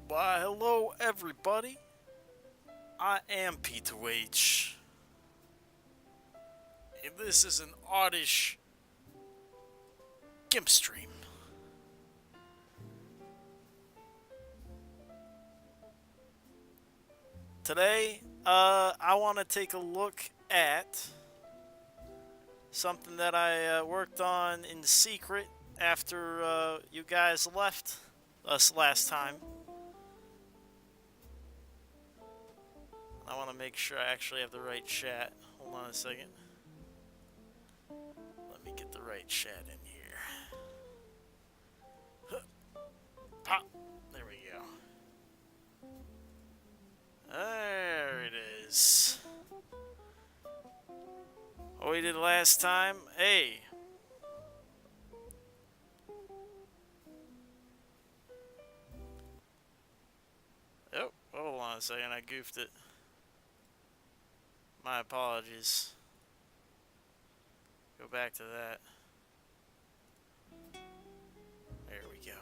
Why, hello everybody. I am P2H. And this is an ARTish GIMP stream. Today, I want to take a look at something that I worked on in secret after you guys left us last time. I want to make sure I actually have the right chat. Hold on a second. Let me get the right chat in here. Pop. There we go. There it is. What we did last time. Hey. Oh, hold on a second. I goofed it. My apologies. Go back to that. There we go.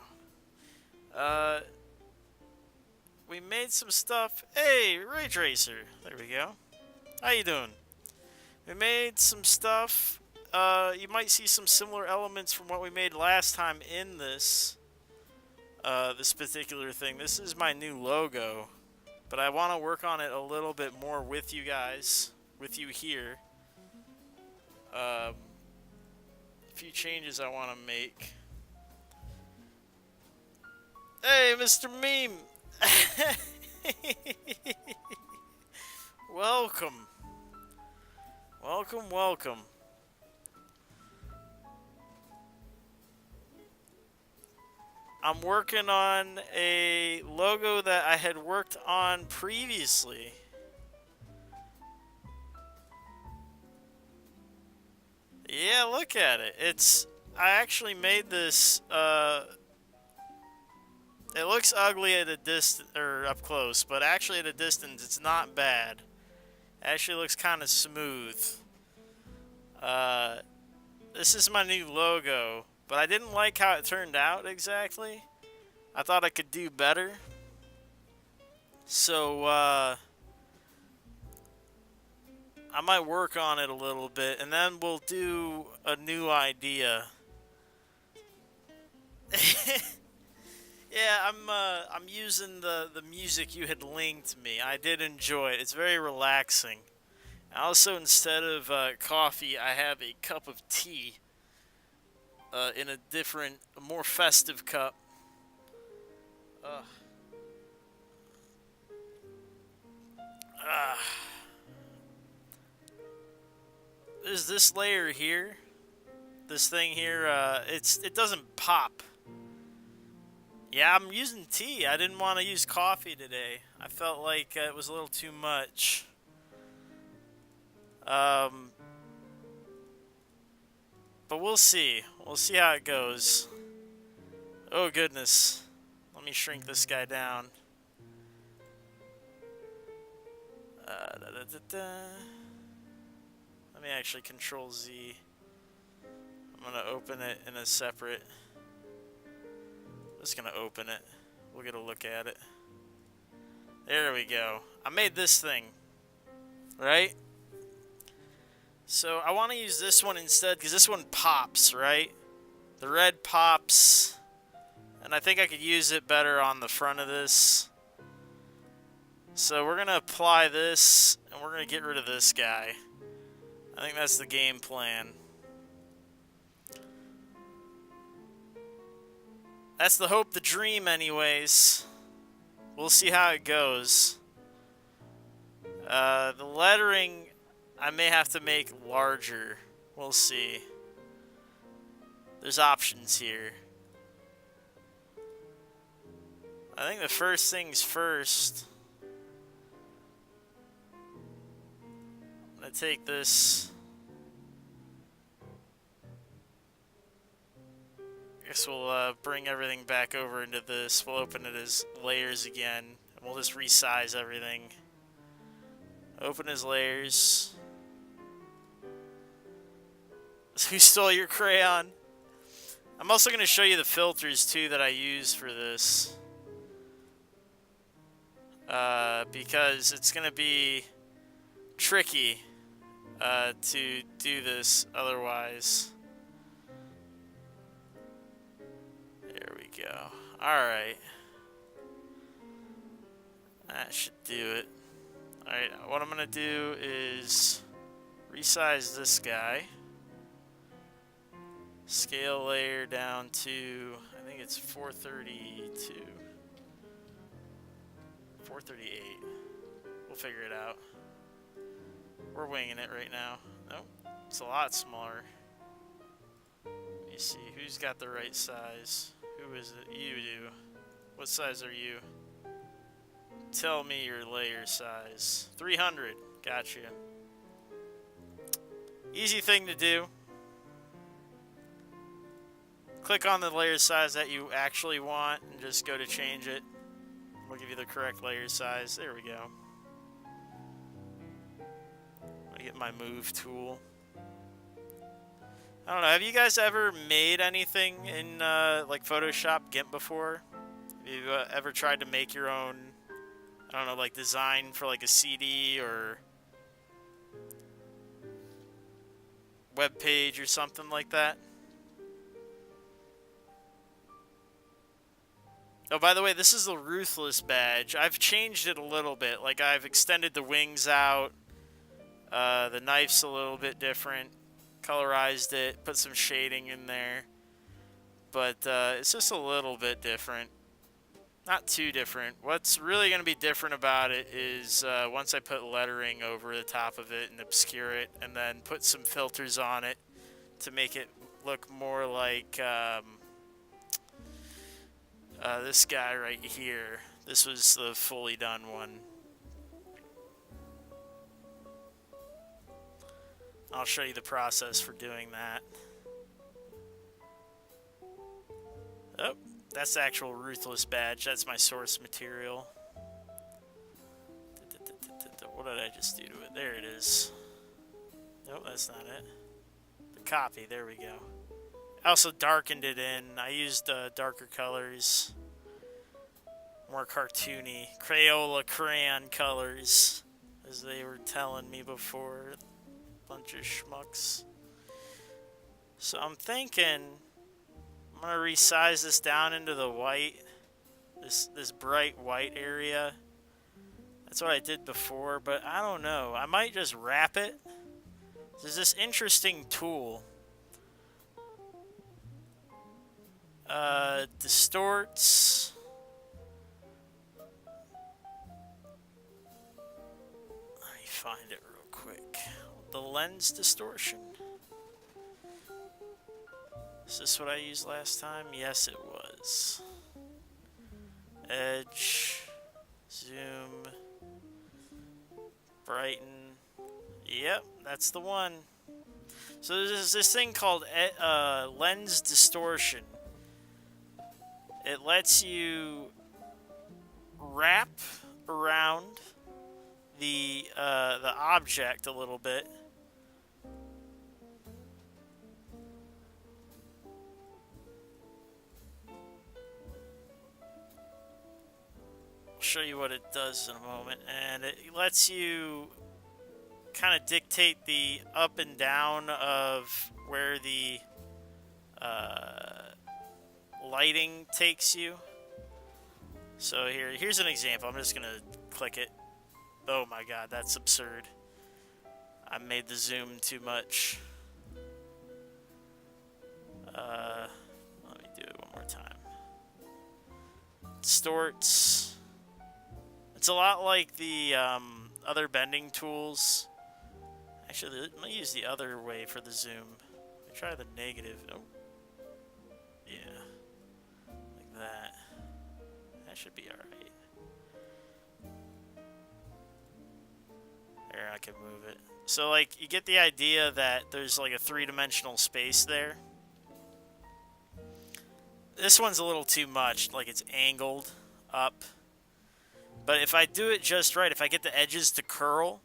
We made some stuff. Hey, Ray Tracer. There we go. How you doing? We made some stuff. You might see some similar elements from what we made last time in this. This particular thing. This is my new logo. But I want to work on it a little bit more with you guys. With you here. A few changes I want to make. Hey, Mr. Meme! Welcome. Welcome, welcome. I'm working on a logo that I had worked on previously. Yeah, look at it. I actually made this, it looks ugly at a distance, or up close, but actually at a distance, it's not bad. It actually looks kind of smooth. This is my new logo, but I didn't like how it turned out exactly. I thought I could do better. So, I might work on it a little bit, and then we'll do a new idea. Yeah, I'm using the music you had linked me. I did enjoy it. It's very relaxing. Also, instead of coffee, I have a cup of tea in a different, more festive cup. There's this layer here. This thing here, it doesn't pop. Yeah, I'm using tea. I didn't want to use coffee today. I felt like it was a little too much. But we'll see. We'll see how it goes. Oh, goodness. Let me shrink this guy down. Let me actually Control Z. I'm going to open it in a separate... Just gonna open it. We'll get a look at it. There we go. I made this thing. Right? So I want to use this one instead because this one pops, right? The red pops. And I think I could use it better on the front of this. So we're gonna apply this and we're gonna get rid of this guy. I think that's the game plan. That's the hope, the dream, anyways. We'll see how it goes. The lettering, I may have to make larger. We'll see. There's options here. I think the first things first. I'm gonna take this. Guess we'll bring everything back over into this. We'll open it as layers again. And we'll just resize everything. Open as layers. Who stole your crayon? I'm also going to show you the filters too that I use for this. Because it's going to be tricky to do this otherwise. There we go. Alright. That should do it. Alright, what I'm going to do is resize this guy. Scale layer down to, I think it's 432. 438. We'll figure it out. We're winging it right now. Nope, it's a lot smaller. Let me see, who's got the right size? Who is it? You do. What size are you? Tell me your layer size. 300. Gotcha. Easy thing to do. Click on the layer size that you actually want and just go to change it. We'll give you the correct layer size. There we go. I'll get my move tool. I don't know. Have you guys ever made anything in like Photoshop GIMP before? Have you ever tried to make your own, I don't know, like design for like a CD or web page or something like that? Oh, by the way, this is the Ruthless badge. I've changed it a little bit. Like, I've extended the wings out. The knife's a little bit different. Colorized it. Put some shading in there. But it's just a little bit different. Not too different. What's really going to be different about it is once I put lettering over the top of it and obscure it, and then put some filters on it to make it look more like... this guy right here. This was the fully done one. I'll show you the process for doing that. Oh, that's the actual Ruthless badge. That's my source material. What did I just do to it? There it is. Nope, that's not it. The copy, there we go. I also darkened it in. I used darker colors. More cartoony. Crayola crayon colors. As they were telling me before. Bunch of schmucks. So I'm thinking I'm going to resize this down into the white. This bright white area. That's what I did before, but I don't know. I might just wrap it. There's this interesting tool. Distorts. Let me find it real quick. The lens distortion. Is this what I used last time? Yes, it was. Edge. Zoom. Brighten. Yep, that's the one. So there's this thing called lens distortion. It lets you wrap around the object a little bit. I'll show you what it does in a moment, and it lets you kind of dictate the up and down of where the lighting takes you. So here's an example. I'm just gonna click it. Oh my god, that's absurd. I made the zoom too much. Let me do it one more time. Distorts. It's a lot like the other bending tools. Actually, let me use the other way for the zoom. Let me try the negative. Oh. Yeah. Like that. That should be alright. There, I can move it. So, like, you get the idea that there's, like, a three-dimensional space there. This one's a little too much. Like, it's angled up. But if I do it just right, if I get the edges to curl,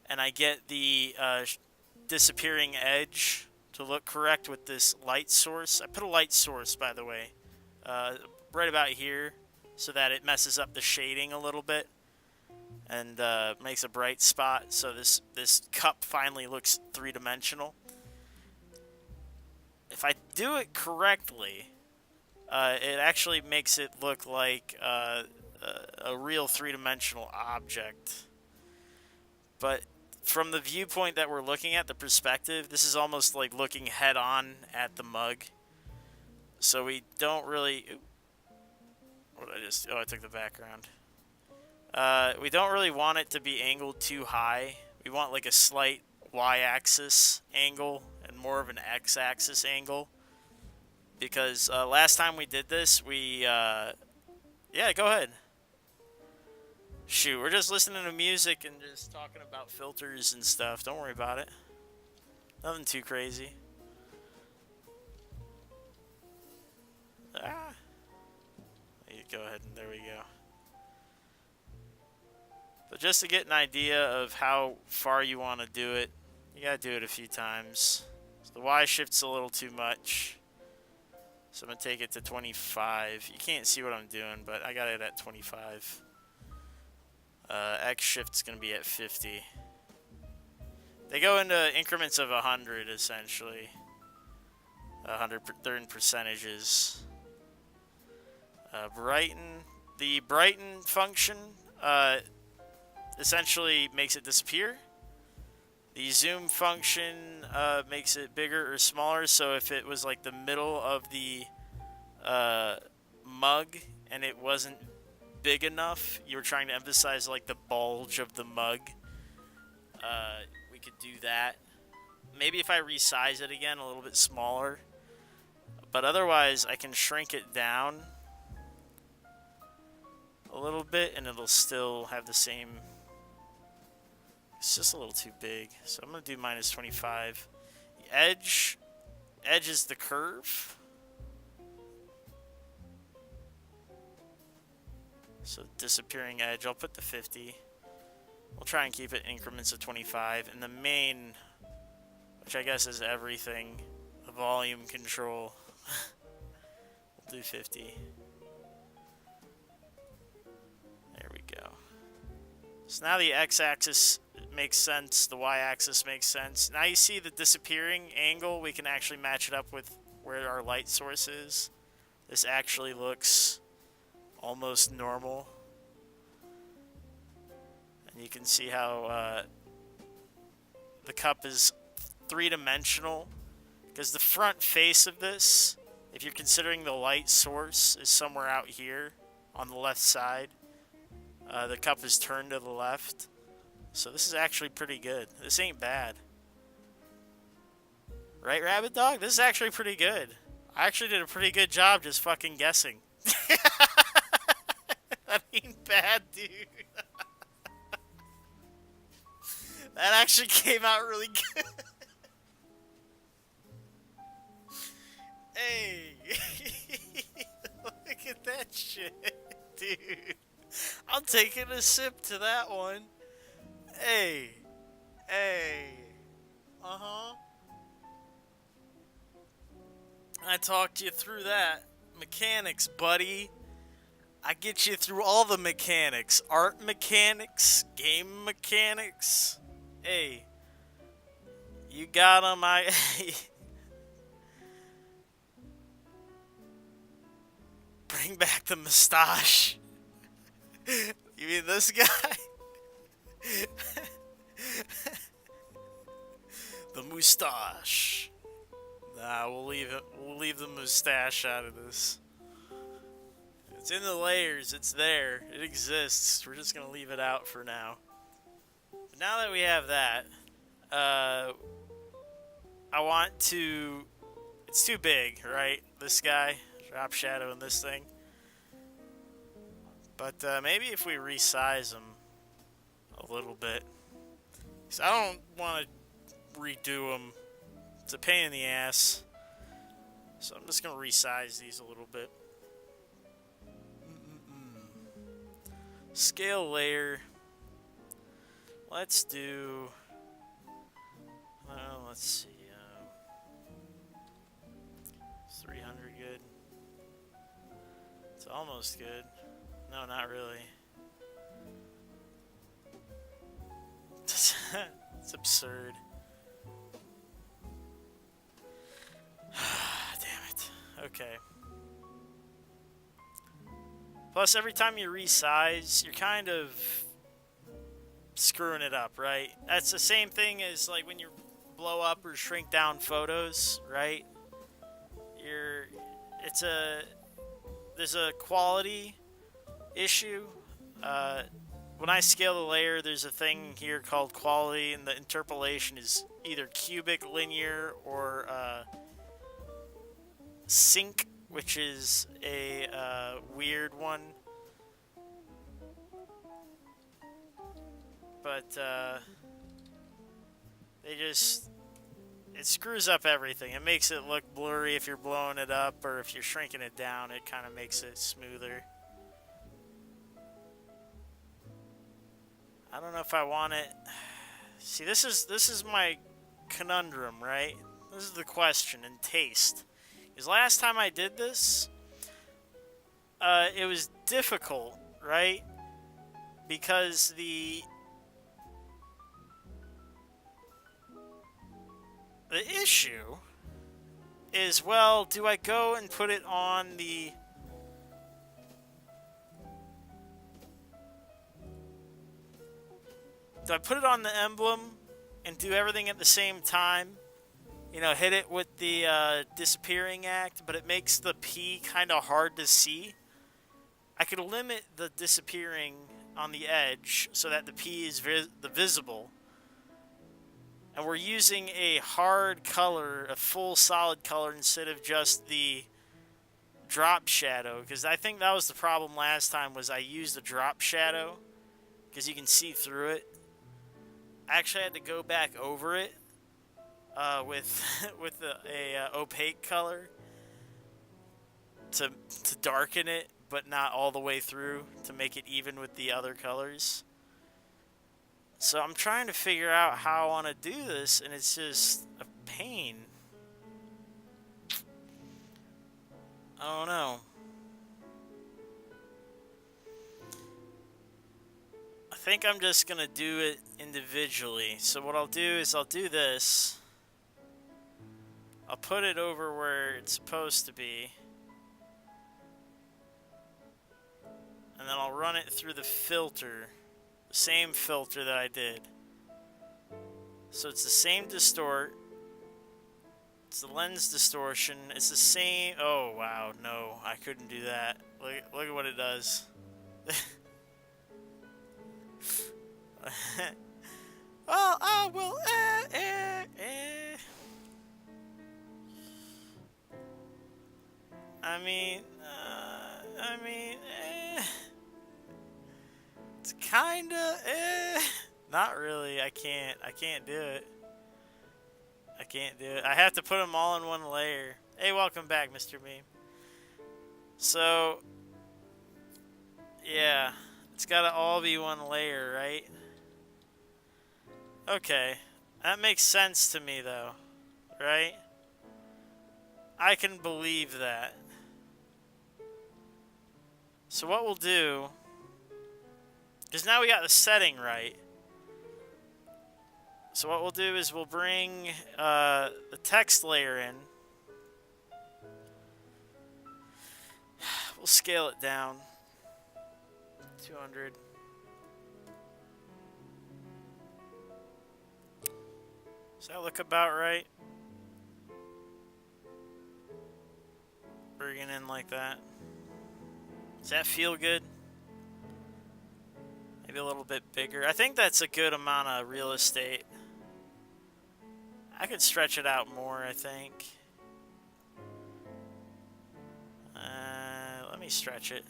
and I get the disappearing edge to look correct with this light source. I put a light source, by the way, right about here, so that it messes up the shading a little bit and makes a bright spot. So this cup finally looks three-dimensional. If I do it correctly, it actually makes it look like a real three-dimensional object. But from the viewpoint that we're looking at, the perspective, this is almost like looking head-on at the mug. So we don't really... What did I just... Oh, I took the background. We don't really want it to be angled too high. We want like a slight y-axis angle and more of an x-axis angle. Because last time we did this, we... Yeah, go ahead. Shoot, we're just listening to music and just talking about filters and stuff. Don't worry about it. Nothing too crazy. Ah. Go ahead and there we go. But just to get an idea of how far you want to do it, you gotta do it a few times. So the Y shift's a little too much. So I'm gonna take it to 25. You can't see what I'm doing, but I got it at 25. X shift's gonna be at 50. They go into increments of 100 essentially. 100, they're in percentages. Brighten. The brighten function essentially makes it disappear. The zoom function makes it bigger or smaller. So if it was like the middle of the mug and it wasn't big enough, you were trying to emphasize like the bulge of the mug, we could do that. Maybe if I resize it again a little bit smaller, but otherwise I can shrink it down a little bit and it'll still have the same. It's just a little too big, so I'm gonna do minus 25. The edge is the curve. So disappearing edge, I'll put the 50. We'll try and keep it in increments of 25. And the main, which I guess is everything, the volume control, we'll do 50. There we go. So now the x-axis makes sense, the y-axis makes sense. Now you see the disappearing angle, we can actually match it up with where our light source is. This actually looks almost normal. And you can see how the cup is three-dimensional, because the front face of this, if you're considering the light source, is somewhere out here on the left side. The cup is turned to the left. So this is actually pretty good. This ain't bad. Right, Rabbit Dog? This is actually pretty good. I actually did a pretty good job just fucking guessing. That ain't bad, dude. That actually came out really good. Hey. Look at that shit, dude. I'm taking a sip to that one. Hey. Hey. Uh-huh. I talked you through that. Mechanics, buddy. I get you through all the mechanics. Art mechanics, game mechanics. Hey, you got them. Bring back the mustache. You mean this guy? The mustache. Nah, we'll leave it. We'll leave the mustache out of this. It's in the layers. It's there. It exists. We're just gonna leave it out for now. But now that we have that, I want to... It's too big, right? This guy. Drop shadow in this thing. But maybe if we resize him a little bit. Because I don't want to redo him. It's a pain in the ass. So I'm just going to resize these a little bit. Scale layer. Let's do... let's see. almost good. No, not really. It's absurd. Damn it. Okay. Plus, every time you resize, you're kind of screwing it up, right? That's the same thing as like when you blow up or shrink down photos, right? There's a quality issue. When I scale the layer, there's a thing here called quality, and the interpolation is either cubic, linear, or sync, which is a weird one. But it screws up everything. It makes it look blurry if you're blowing it up, or if you're shrinking it down, it kind of makes it smoother. I don't know if I want it. See, this is my conundrum, right? This is the question in taste. Because last time I did this, it was difficult, right? Because the issue is, well, do I go and put it on the... Do I put it on the emblem and do everything at the same time? You know, hit it with the disappearing act, but it makes the P kind of hard to see. I could limit the disappearing on the edge so that the P is visible. And we're using a hard color, a full solid color, instead of just the drop shadow. Because I think that was the problem last time, was I used a drop shadow, because you can see through it. I actually had to go back over it with a opaque color to darken it, but not all the way through, to make it even with the other colors. So I'm trying to figure out how I want to do this, and it's just a pain. I don't know. I think I'm just going to do it individually. So what I'll do is I'll do this. I'll put it over where it's supposed to be. And then I'll run it through the filter. The same filter that I did. So it's the same distort. It's the lens distortion. It's the same... Oh, wow. No, I couldn't do that. Look at what it does. Well, I will... I mean... It's kinda... Not really. I can't do it. I can't do it. I have to put them all in one layer. Hey, welcome back, Mr. Meme. So... Yeah. It's gotta all be one layer, right? Okay. That makes sense to me, though. Right? I can believe that. So what we'll do... Because now we got the setting right. So what we'll do is we'll bring the text layer in. We'll scale it down. 200. Does that look about right? Bring it in like that. Does that feel good? Maybe a little bit bigger. I think that's a good amount of real estate. I could stretch it out more, I think. Let me stretch it.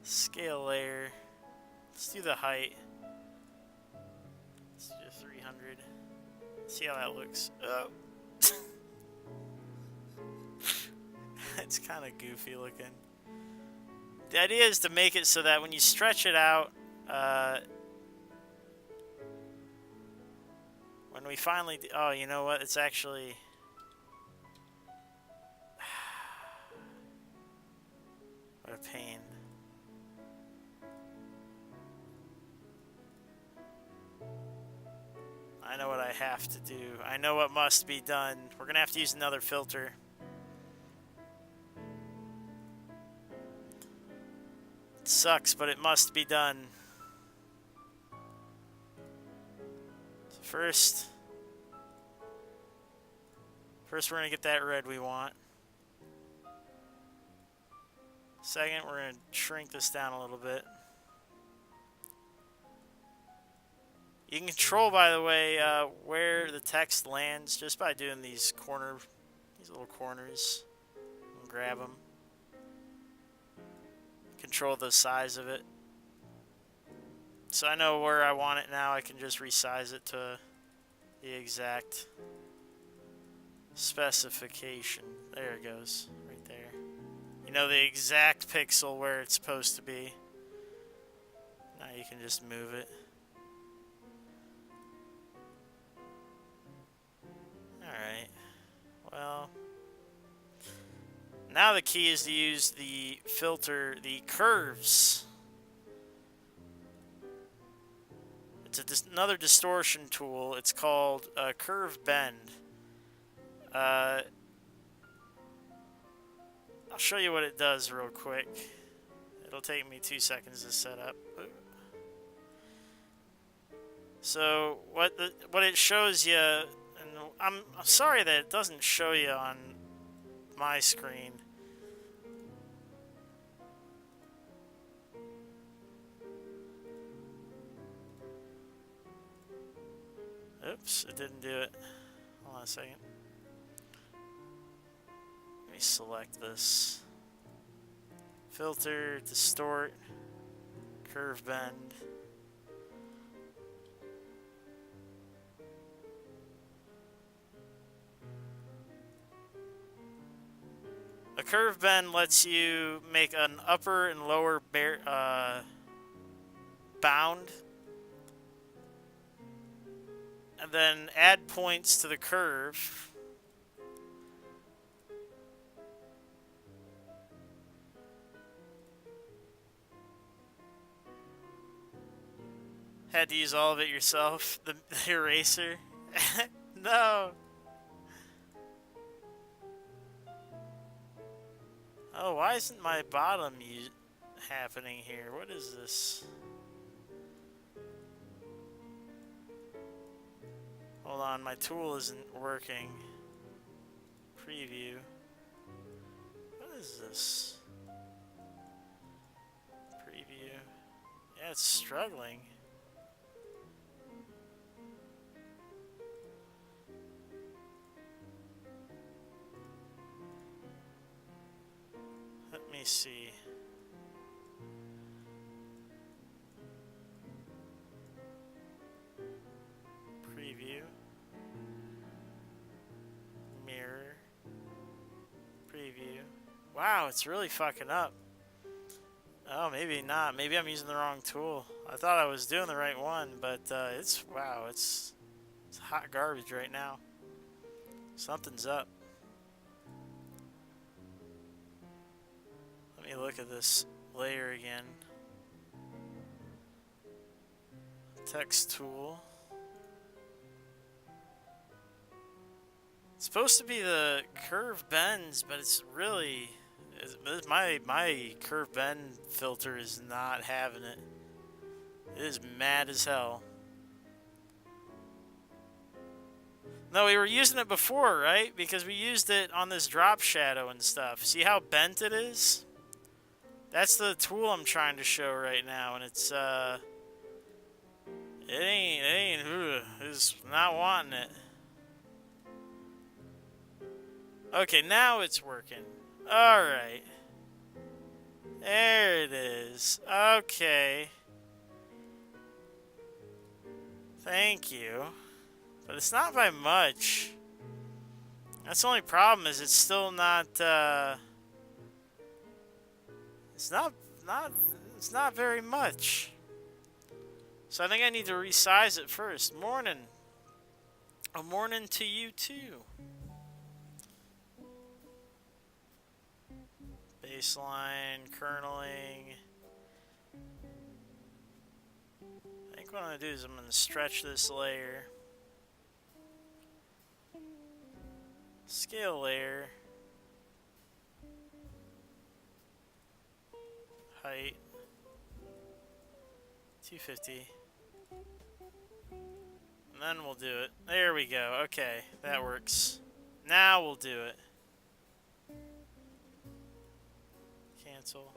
Scale layer. Let's do the height. Let's do 300. See how that looks. Oh. It's kind of goofy looking. The idea is to make it so that when you stretch it out, when we finally... Oh, you know what? It's actually... I know what I have to do. I know what must be done. We're gonna have to use another filter. It sucks, but it must be done. So first we're gonna get that red we want. Second, we're gonna shrink this down a little bit. You can control, by the way, where the text lands just by doing these little corners. And grab them. Control the size of it. So I know where I want it now. I can just resize it to the exact specification. There it goes, right there. You know the exact pixel where it's supposed to be. Now you can just move it. Alright, well, now the key is to use the filter, the curves. It's another distortion tool. It's called Curve Bend. I'll show you what it does real quick. It'll take me 2 seconds to set up. So what it shows you, and I'm sorry that it doesn't show you on my screen. Oops, it didn't do it. Hold on a second. Let me select this. Filter, distort, curve bend. A curve bend lets you make an upper and lower bound, and then add points to the curve. Had to use all of it yourself, the eraser. No. Oh, why isn't my bottom happening here? What is this? Hold on, my tool isn't working. Preview. What is this? Preview. Yeah, it's struggling. Let me see. Preview. Mirror. Preview. Wow, it's really fucking up. Oh, maybe not. Maybe I'm using the wrong tool. I thought I was doing the right one, but wow, it's hot garbage right now. Something's up. Let me look at this layer again. Text tool. It's supposed to be the curve bends, but it's really my curve bend filter is not having it. It is mad as hell. No, we were using it before, right? Because we used it on this drop shadow and stuff. See how bent it is? That's the tool I'm trying to show right now, and it's it's not wanting it. Okay, now it's working. Alright. There it is. Okay. Thank you. But it's not by much. That's the only problem, is it's still not, it's not very much. So I think I need to resize it first. Morning. A morning to you too. Baseline, kerneling. I think what I'm going to do is I'm going to stretch this layer. Scale layer. Height. 250. And then we'll do it. There we go. Okay, that works. Now we'll do it. Cancel.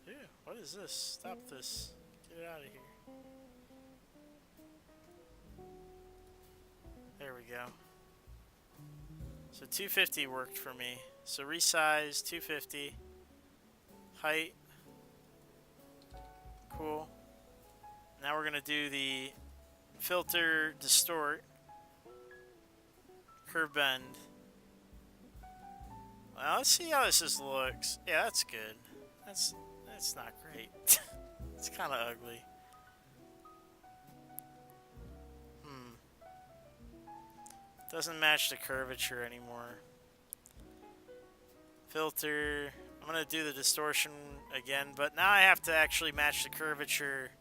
Ew, what is this? Stop this. Get it out of here. There we go. So 250 worked for me. So resize 250. Height. Cool. Now we're gonna do the filter distort. Curve bend. Well, let's see how this just looks. Yeah, that's good. That's not great. It's kind of ugly. Doesn't match the curvature anymore. Filter. I'm gonna do the distortion again, but now I have to actually match the curvature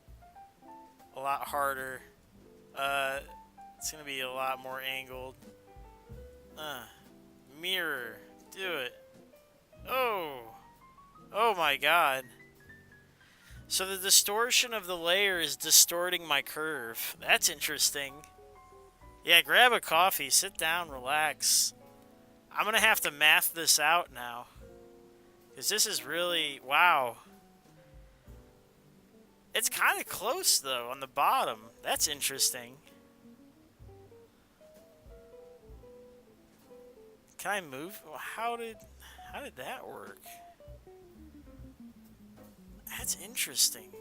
a lot harder. It's gonna be a lot more angled. Mirror. Do it. Oh my god. So the distortion of the layer is distorting my curve. That's interesting. Yeah, grab a coffee, sit down, relax. I'm gonna have to math this out now. Because this is really... wow. It's kind of close, though, on the bottom. That's interesting. Can I move? How did that work? That's interesting.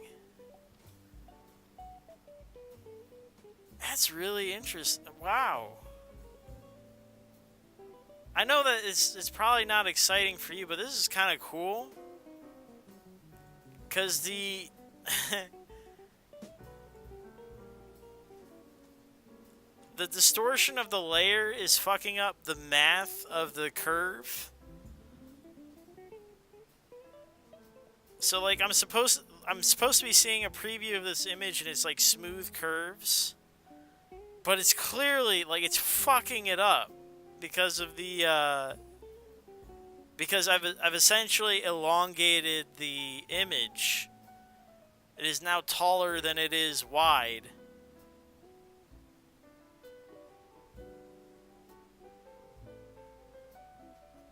That's really interesting. Wow. I know that it's probably not exciting for you, but this is kind of cool. Because the... the distortion of the layer is fucking up the math of the curve. So like I'm supposed to be seeing a preview of this image and it's like smooth curves. But it's clearly like it's fucking it up because of the because I've essentially elongated the image. It is now taller than it is wide.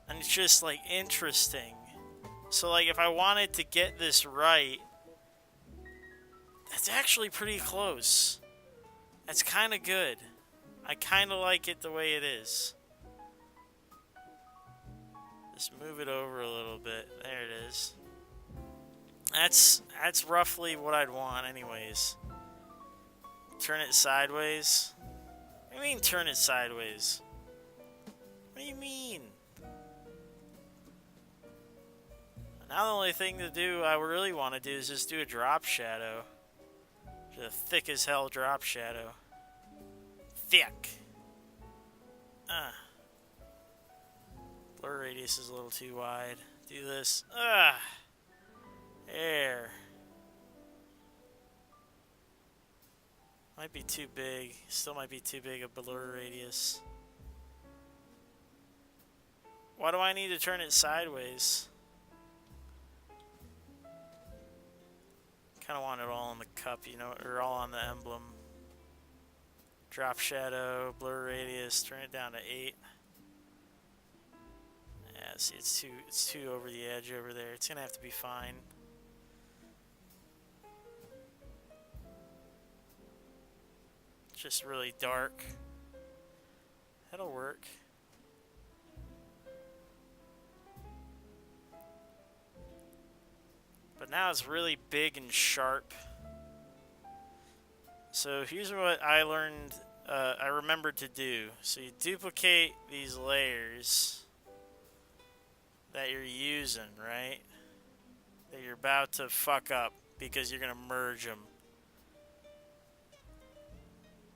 And it's just like interesting. So like if I wanted to get this right, that's actually pretty close. That's kind of good. I kind of like it the way it is. Just move it over a little bit. There it is. That's roughly what I'd want anyways. Turn it sideways. What do you mean turn it sideways? What do you mean? Now the only thing to do I really want to do is just do a drop shadow. Just a thick as hell drop shadow. Thick. Blur radius is a little too wide. Do this. There. Might be too big. Still might be too big a blur radius. Why do I need to turn it sideways? Kind of want it all on the cup, you know, or all on the emblem. Drop shadow, blur radius, turn it down to 8. Yeah, see, it's too over the edge over there. It's gonna have to be fine. It's just really dark. That'll work. But now it's really big and sharp. So here's what I learned, I remembered to do. So you duplicate these layers that you're using, right? That you're about to fuck up because you're gonna merge them.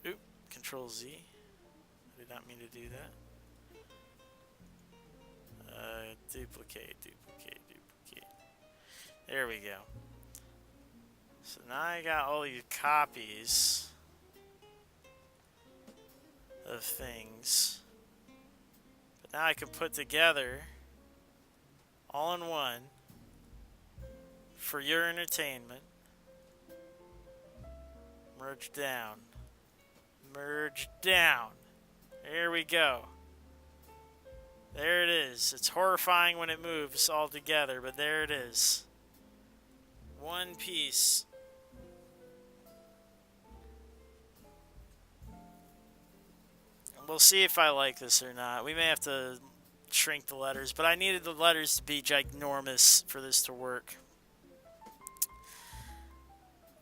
Oop, Control Z. I did not mean to do that. Duplicate. There we go. So now I got all these copies of things. But now I can put together all in one for your entertainment. Merge down. Merge down. There we go. There it is. It's horrifying when it moves all together, but there it is. One piece. We'll see if I like this or not. We may have to shrink the letters, but I needed the letters to be ginormous for this to work.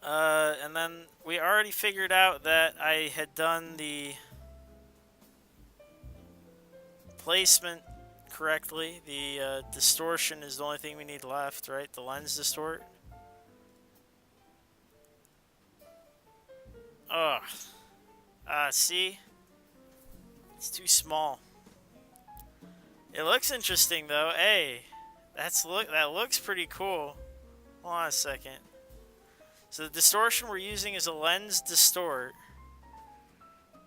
And then we already figured out that I had done the placement correctly. The distortion is the only thing we need left, right? The lens distort. Ugh. See? It's too small. It looks interesting though. Hey, that looks pretty cool. Hold on a second. So the distortion we're using is a lens distort.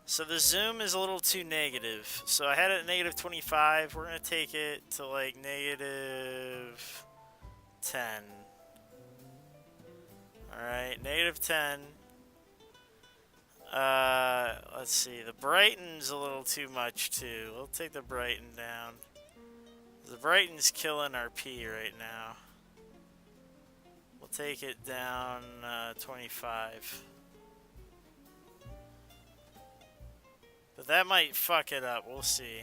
So the zoom is a little too negative. So I had it at negative 25. We're going to take it to like negative 10. Alright, negative 10. Let's see. The brighten's a little too much too. We'll take the brighten down. The brighten's killing our P right now. We'll take it down 25. But that might fuck it up. We'll see.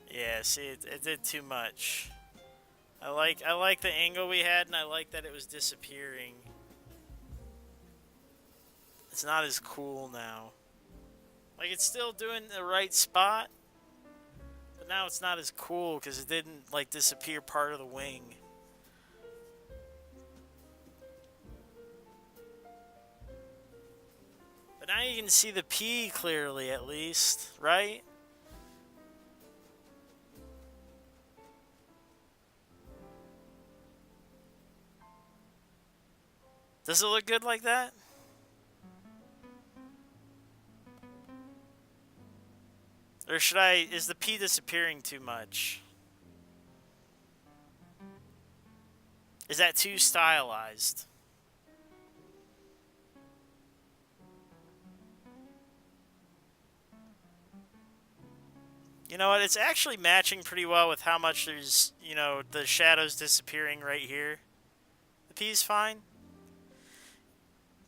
Yeah, see, it did too much. I like the angle we had, and I like that it was disappearing. It's not as cool now. Like, it's still doing the right spot, but now it's not as cool because it didn't, like, disappear part of the wing. But now you can see the P clearly, at least, right? Does it look good like that? Or is the P disappearing too much? Is that too stylized? You know what, it's actually matching pretty well with how much there's, you know, the shadows disappearing right here. The P's fine.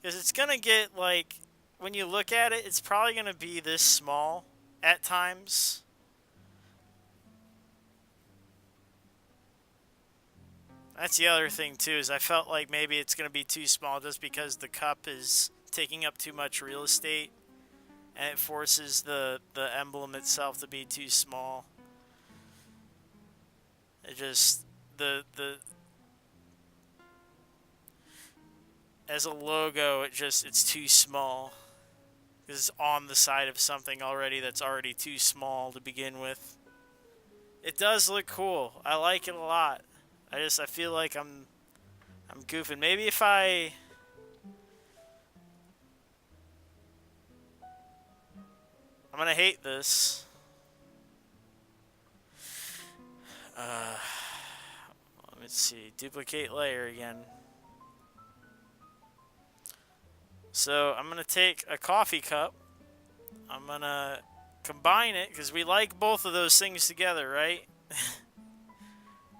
Because it's gonna get, like, when you look at it, it's probably gonna be this small at times. That's the other thing too, is I felt like maybe it's going to be too small just because the cup is taking up too much real estate and it forces the emblem itself to be too small. It just as a logo, it's too small. It's on the side of something already that's already too small to begin with. It does look cool. I like it a lot. I feel like I'm goofing. Maybe if I'm gonna hate this. Let me see. Duplicate layer again. So I'm gonna take a coffee cup. I'm gonna combine it because we like both of those things together, right?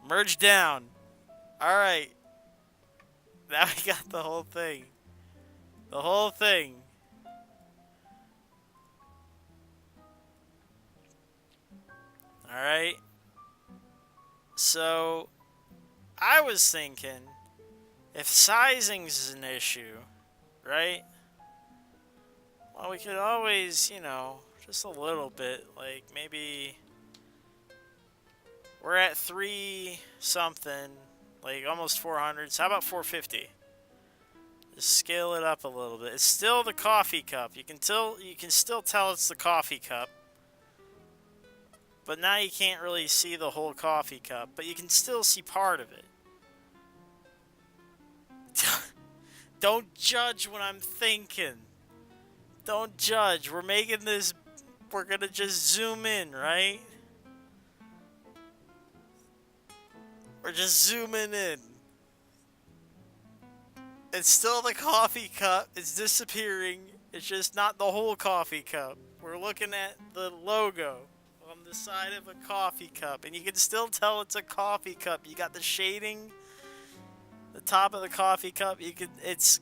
Merge down. Alright. Now we got the whole thing. The whole thing. Alright. So, I was thinking, if sizing's an issue, right? Well, we could always, you know, just a little bit, like maybe we're at 3 something, like almost 400. So how about 450? Just scale it up a little bit. It's still the coffee cup. You can still tell it's the coffee cup. But now you can't really see the whole coffee cup, but you can still see part of it. Don't judge what I'm thinking. Don't judge. We're making this... We're gonna just zoom in, right? We're just zooming in. It's still the coffee cup. It's disappearing. It's just not the whole coffee cup. We're looking at the logo on the side of a coffee cup, and you can still tell it's a coffee cup. You got the shading, the top of the coffee cup. You can. It's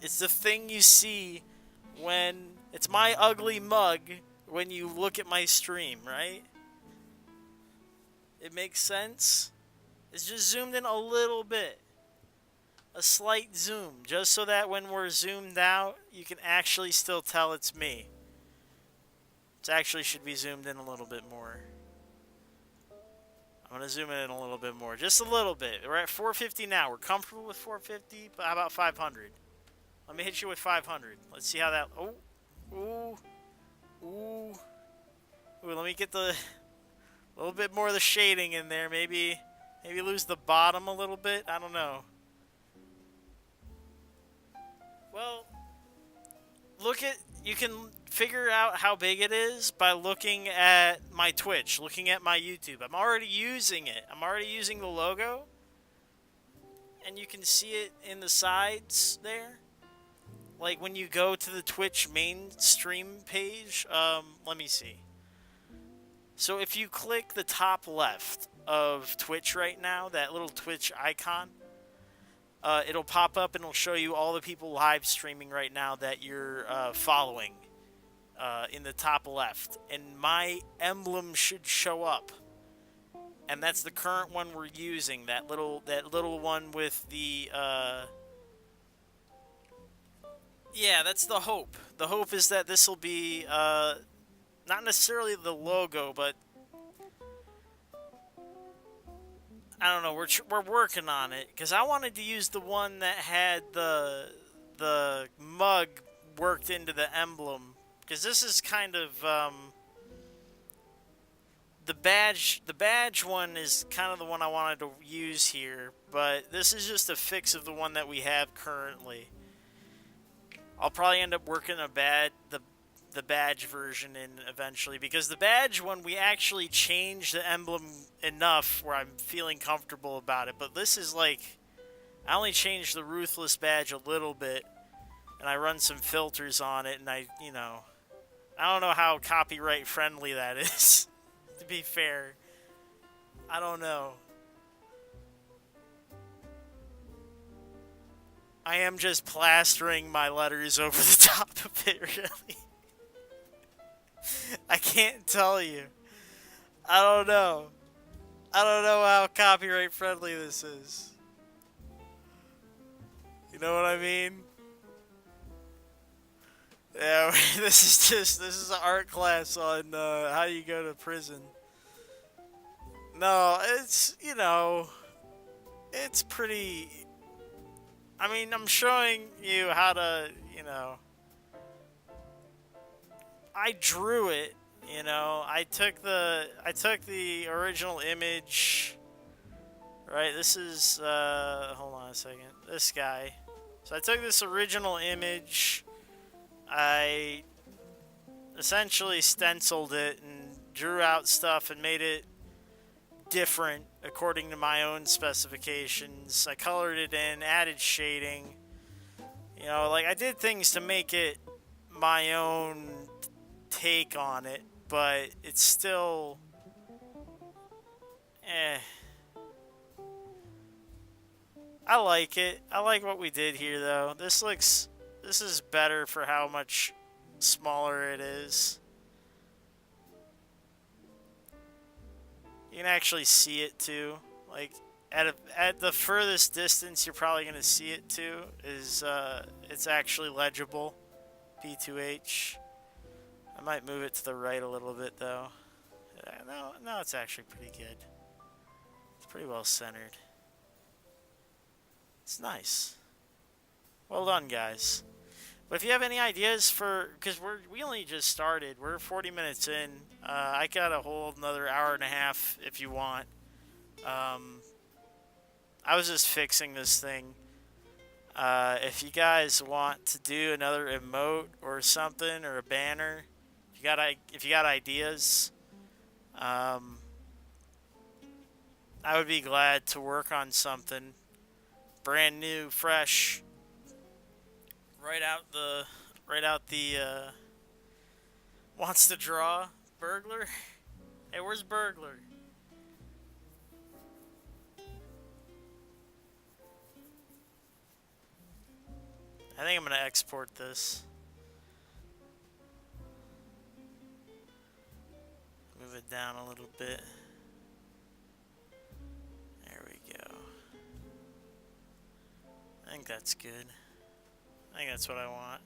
the thing you see when it's my ugly mug when you look at my stream, right? It makes sense. It's just zoomed in a little bit. A slight zoom, just so that when we're zoomed out, you can actually still tell it's me. It actually should be zoomed in a little bit more. I'm going to zoom in a little bit more, just a little bit. We're at 450 now. We're comfortable with 450, but how about 500? Let me hit you with 500. Let's see how that... Oh, ooh, ooh. Ooh, let me get the... A little bit more of the shading in there. Maybe lose the bottom a little bit. I don't know. Well, you can figure out how big it is by looking at my Twitch, looking at my YouTube. I'm already using it. I'm already using the logo. And you can see it in the sides there. Like when you go to the Twitch mainstream page, let me see. So if you click the top left of Twitch right now, that little Twitch icon, it'll pop up and it'll show you all the people live streaming right now that you're following in the top left. And my emblem should show up. And that's the current one we're using, that little one with the... Yeah, that's the hope. The hope is that this will be not necessarily the logo, but I don't know. We're working on it because I wanted to use the one that had the mug worked into the emblem, because this is kind of the badge one is kind of the one I wanted to use here, but this is just a fix of the one that we have currently. I'll probably end up working the badge version in eventually, because the badge one, we actually changed the emblem enough where I'm feeling comfortable about it. But this is like, I only changed the Ruthless badge a little bit, and I run some filters on it, and I don't know how copyright friendly that is, to be fair. I don't know. I am just plastering my letters over the top of it, really. I can't tell you. I don't know. I don't know how copyright friendly this is. You know what I mean? Yeah, this is an art class on how you go to prison. No, it's, it's pretty... I mean, I'm showing you how to, I drew it, I took the original image, right? This is, hold on a second, this guy. So I took this original image, I essentially stenciled it and drew out stuff and made it different according to my own specifications. I colored it in, added shading. I did things to make it my own take on it, but it's still I like it. I like what we did here, though. This is better for how much smaller it is. You can actually see it too. Like at the furthest distance, you're probably gonna see it too. It's actually legible. P2H. I might move it to the right a little bit though. No, it's actually pretty good. It's pretty well centered. It's nice. Well done, guys. But if you have any ideas because we only just started. We're 40 minutes in. I got a whole another hour and a half if you want. I was just fixing this thing. If you guys want to do another emote or something or a banner, if you got ideas, I would be glad to work on something brand new, fresh, right out the wants to draw burglar. Hey, where's burglar? I think I'm gonna export this. Move it down a little bit. There we go. I think that's good. I think that's what I want.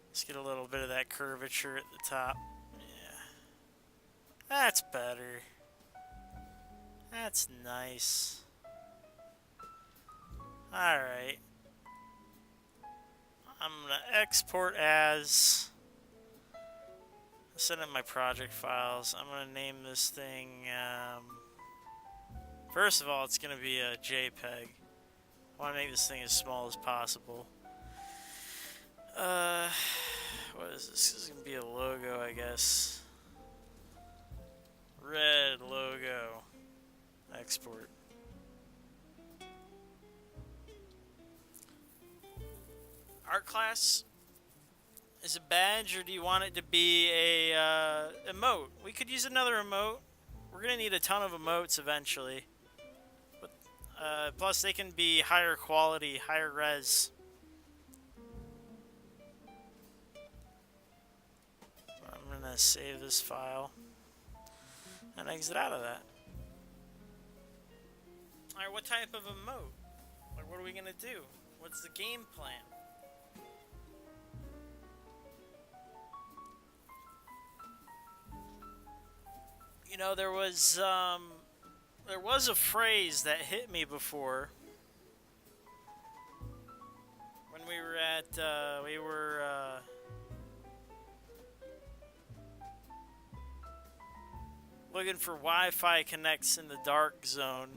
Let's get a little bit of that curvature at the top. Yeah. That's better. That's nice. Alright. I'm gonna export as. Send in my project files. I'm gonna name this thing. First of all, it's gonna be a JPEG. I want to make this thing as small as possible. What is this? This is gonna be a logo, I guess. Red logo. Export. Art class is a badge, or do you want it to be a emote? We could use another emote. We're gonna need a ton of emotes eventually. But plus, they can be higher quality, higher res. I'm gonna save this file and exit out of that. Alright, what type of emote? Like, what are we gonna do? What's the game plan? You know, there was a phrase that hit me before when we were at looking for Wi-Fi connects in the dark zone,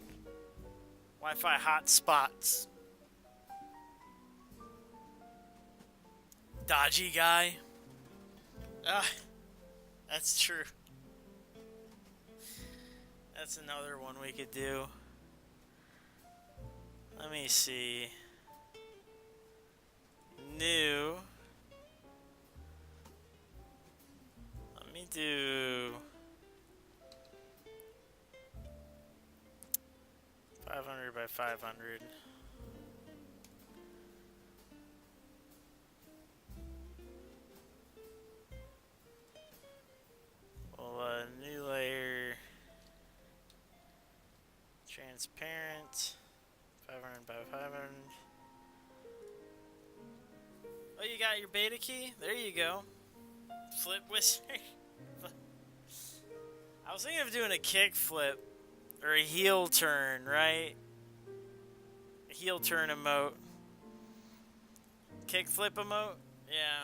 Wi-Fi hotspots. Dodgy guy. That's true. That's another one we could do. Let me see. New. Let me do 500 by 500. Well, new layer. Transparent. 500 by 500. Oh, you got your beta key? There you go. Flip wizard. I was thinking of doing a kickflip. Or a heel turn, right? A heel turn emote. Kickflip emote? Yeah.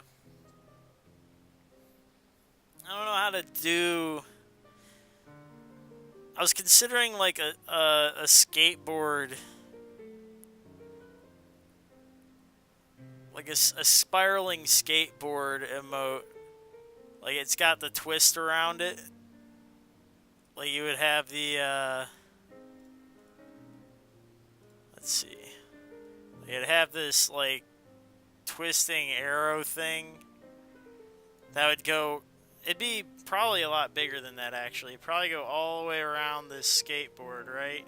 I don't know how to do... I was considering like a skateboard... Like a spiraling skateboard emote. Like it's got the twist around it. Like you would have the, let's see. You'd have this, like, twisting arrow thing that would go, it'd be probably a lot bigger than that, actually. It'd probably go all the way around this skateboard, right?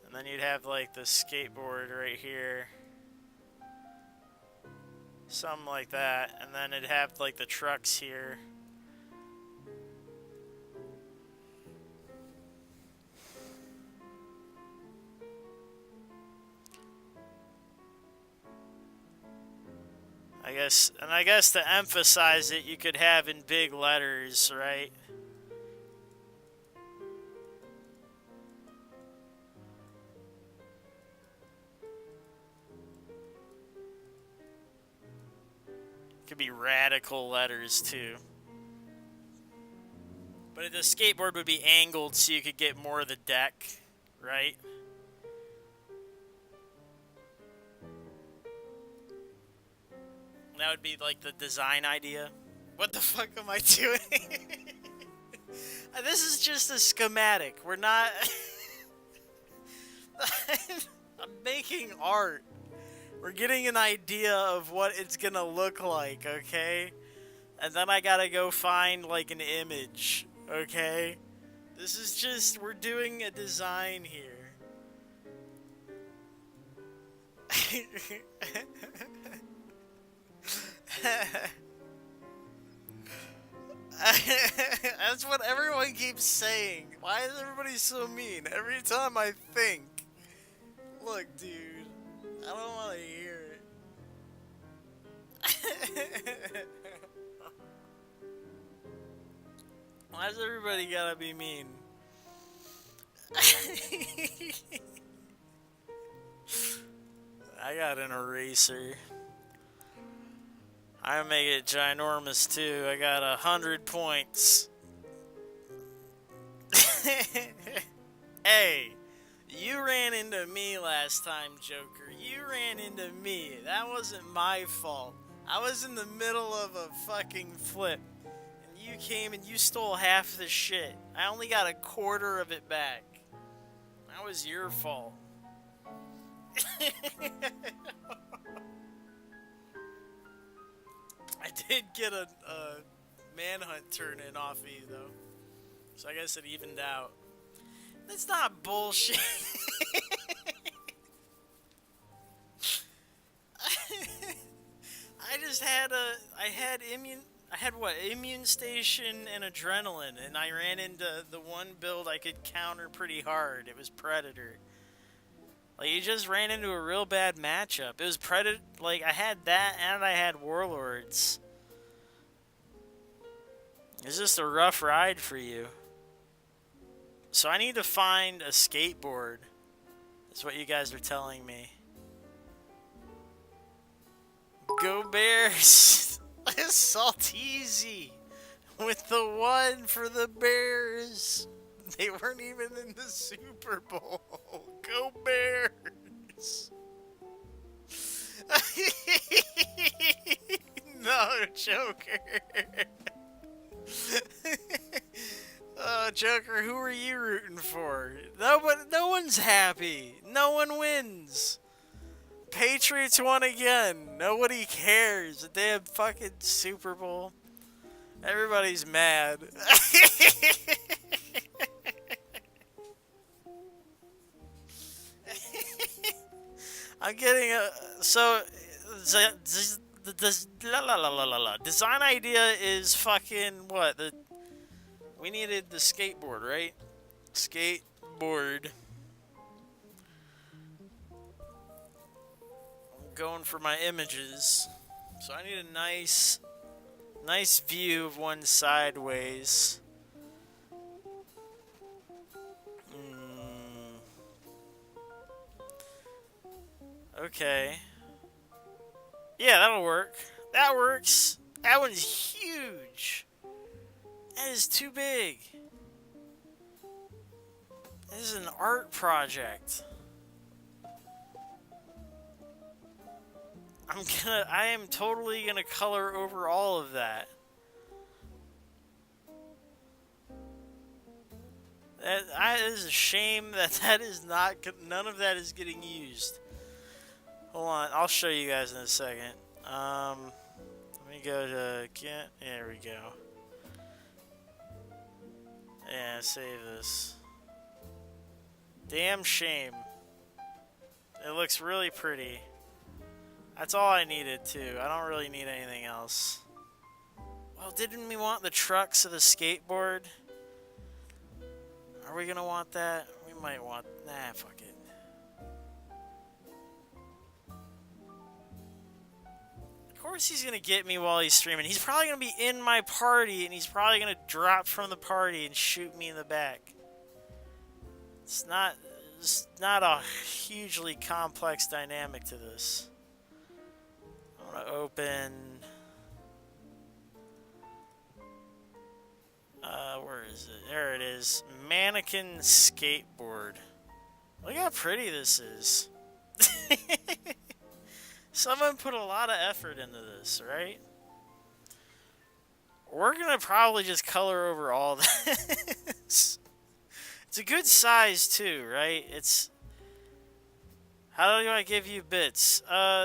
And then you'd have, like, the skateboard right here. Something like that. And then it'd have, like, the trucks here. I guess to emphasize it, you could have in big letters, right? Could be radical letters too. But the skateboard would be angled so you could get more of the deck, right? that would be like the design idea. What the fuck am I doing? This is just a schematic. We're not... I'm making art. We're getting an idea of what it's gonna look like, okay? And then I gotta go find, like, an image, okay? This is just... We're doing a design here. That's what everyone keeps saying. Why is everybody so mean? Every time I think. Look, dude. I don't want to hear it. Why does everybody gotta be mean? I got an eraser. I make it ginormous too. I got 100 points. Hey, you ran into me last time, Joker. You ran into me. That wasn't my fault. I was in the middle of a fucking flip. And you came and you stole half the shit. I only got a quarter of it back. That was your fault. I did get a manhunt turn in off me, though. So I guess it evened out. That's not bullshit. I just had immune station and adrenaline, and I ran into the one build I could counter pretty hard. It was Predator. Like, you just ran into a real bad matchup. It was Predator, like, I had that and I had Warlords. It's just a rough ride for you. So I need to find a skateboard. That's what you guys are telling me. Go Bears! Salteezy! With the one for the Bears! They weren't even in the Super Bowl. Go Bears! No, Joker. Joker, who are you rooting for? No one's happy. No one wins. Patriots won again. Nobody cares. They had fucking Super Bowl. Everybody's mad. I'm getting a... So... The design idea is fucking... What? We needed the skateboard, right? Skateboard. I'm going for my images. So I need a nice view of one sideways. Okay. Yeah, that'll work. That works. That one's huge. That is too big. This is an art project. I am totally gonna color over all of that. That is a shame that is not, none of that is getting used. Hold on, I'll show you guys in a second. Let me go to there we go. Yeah, save this. Damn shame. It looks really pretty. That's all I needed too. I don't really need anything else. Well, didn't we want the trucks of the skateboard? Are we gonna want that? We might want... Nah, fuck it. Of course he's gonna get me while he's streaming. He's probably gonna be in my party, and he's probably gonna drop from the party and shoot me in the back. It's not a hugely complex dynamic to this. I want to open... where is it? There it is. Mannequin skateboard. Look how pretty this is. Someone put a lot of effort into this, right? We're gonna probably just color over all this. It's a good size too, right? It's... How do I give you bits?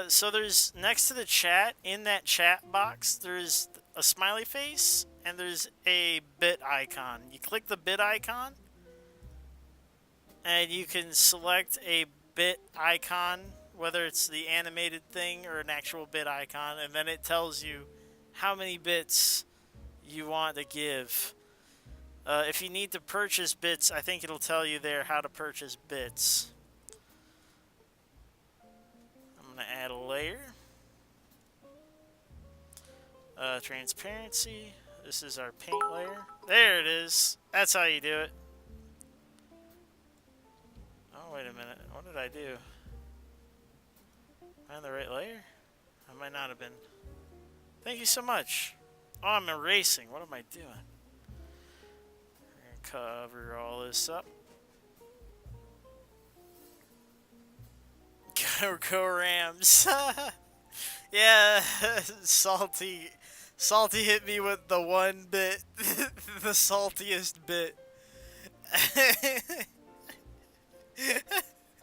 So there's next to the chat, in that chat box, there's a smiley face and there's a bit icon. You click the bit icon and you can select a bit icon, whether it's the animated thing or an actual bit icon, and then it tells you how many bits you want to give. If you need to purchase bits, I think it'll tell you there how to purchase bits. I'm going to add a layer. Transparency. This is our paint layer. There it is. That's how you do it. Oh, wait a minute. What did I do? Am I on the right layer? I might not have been. Thank you so much. Oh, I'm erasing. What am I doing? We're going to cover all this up. Go Rams. Yeah, Salty hit me with the one bit, the saltiest bit.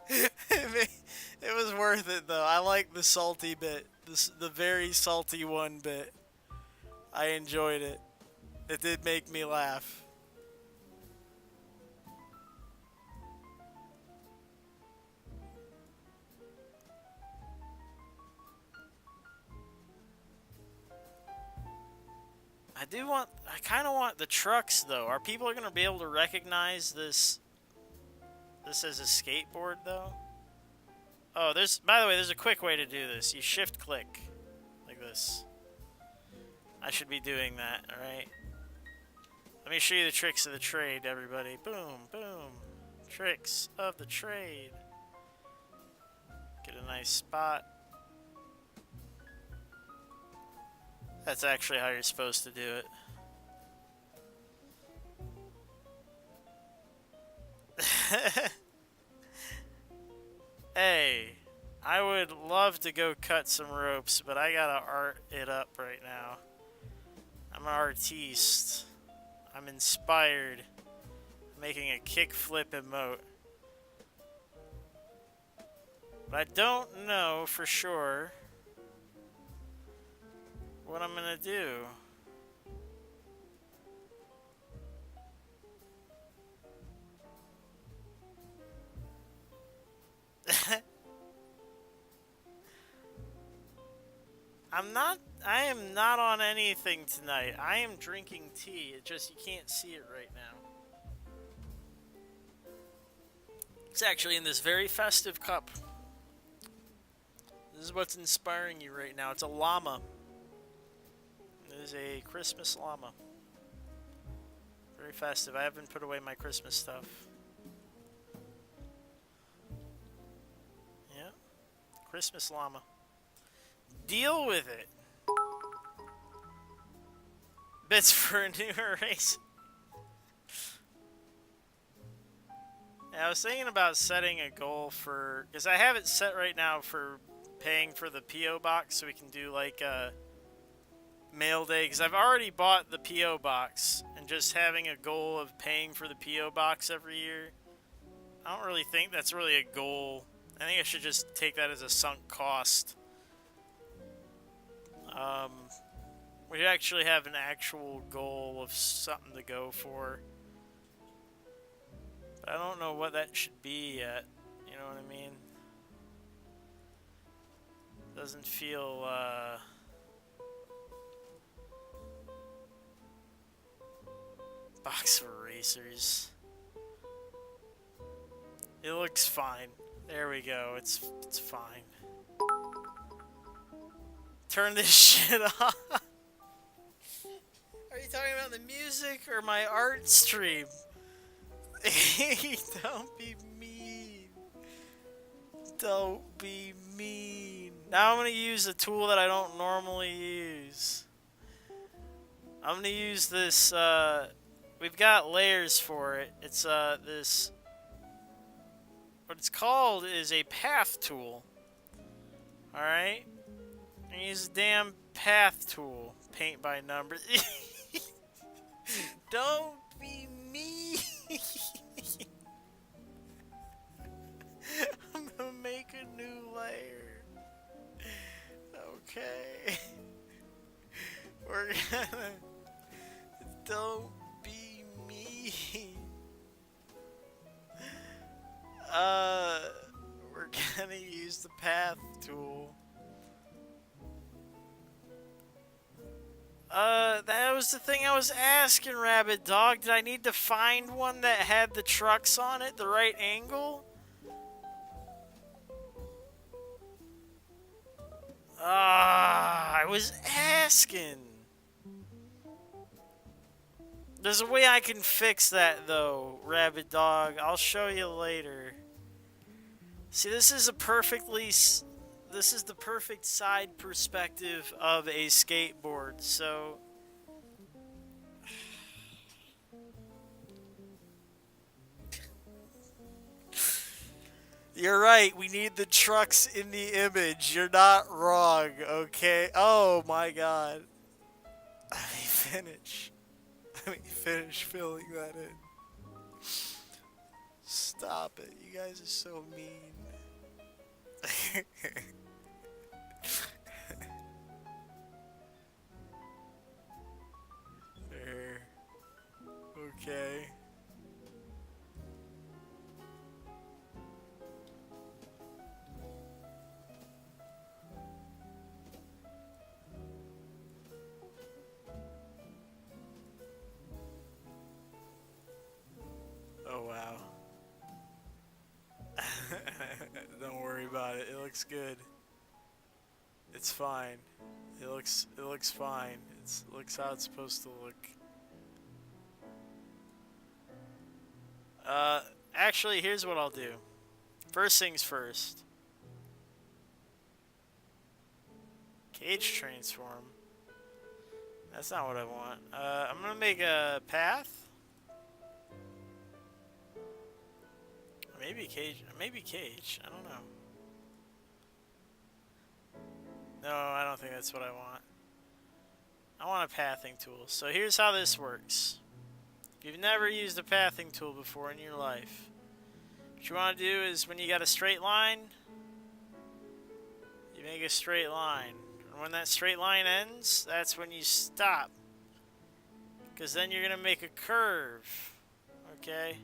It was worth it though. I like the salty bit, the very salty one bit. I enjoyed it. It did make me laugh. I kind of want the trucks though. Are people going to be able to recognize this as a skateboard though? Oh, by the way, there's a quick way to do this. You shift click like this. I should be doing that, alright? Let me show you the tricks of the trade, everybody. Boom, boom. Tricks of the trade. Get a nice spot. That's actually how you're supposed to do it. Hey, I would love to go cut some ropes, but I gotta art it up right now. I'm an artiste. I'm inspired. I'm making a kickflip emote. But I don't know for sure what I'm gonna do. I am not on anything tonight. I am drinking tea. It just, you can't see it right now. It's actually in this very festive cup. This is what's inspiring you right now. It's a llama. It is a Christmas llama. Very festive. I haven't put away my Christmas stuff. Yeah. Christmas llama. Deal with it. Bits for a new race. Yeah, I was thinking about setting a goal for... Because I have it set right now for paying for the P.O. box so we can do like a mail day. Because I've already bought the P.O. box. And just having a goal of paying for the P.O. box every year, I don't really think that's really a goal. I think I should just take that as a sunk cost. We actually have an actual goal of something to go for. But I don't know what that should be yet. You know what I mean? Doesn't feel, box of erasers. It looks fine. There we go. It's fine. Turn this shit off. Are you talking about the music or my art stream? Don't be mean. Don't be mean. Now I'm going to use a tool that I don't normally use. I'm going to use this, we've got layers for it. It's, this, what it's called is a path tool. Alright? Use the damn path tool. Paint by numbers. Don't be me. I'm gonna make a new layer. Okay. We're gonna... Don't be me. We're gonna use the path tool. That was the thing I was asking, Rabbit Dog. Did I need to find one that had the trucks on it, the right angle? I was asking. There's a way I can fix that, though, Rabbit Dog. I'll show you later. See, this is the perfect side perspective of a skateboard, so... You're right, we need the trucks in the image. You're not wrong, okay? Oh my god. Let me finish. Let me finish filling that in. Stop it. You guys are so mean. There. Okay. Oh wow. Don't worry about it. It looks good. It's fine. It looks fine. It looks how it's supposed to look. Actually, here's what I'll do. First things first. Cage transform. That's not what I want. I'm gonna make a path. Maybe cage. Maybe cage. I don't know. No, I don't think that's what I want. I want a pathing tool. So here's how this works. If you've never used a pathing tool before in your life, what you want to do is when you got a straight line, you make a straight line. And when that straight line ends, that's when you stop. Because then you're going to make a curve. Okay?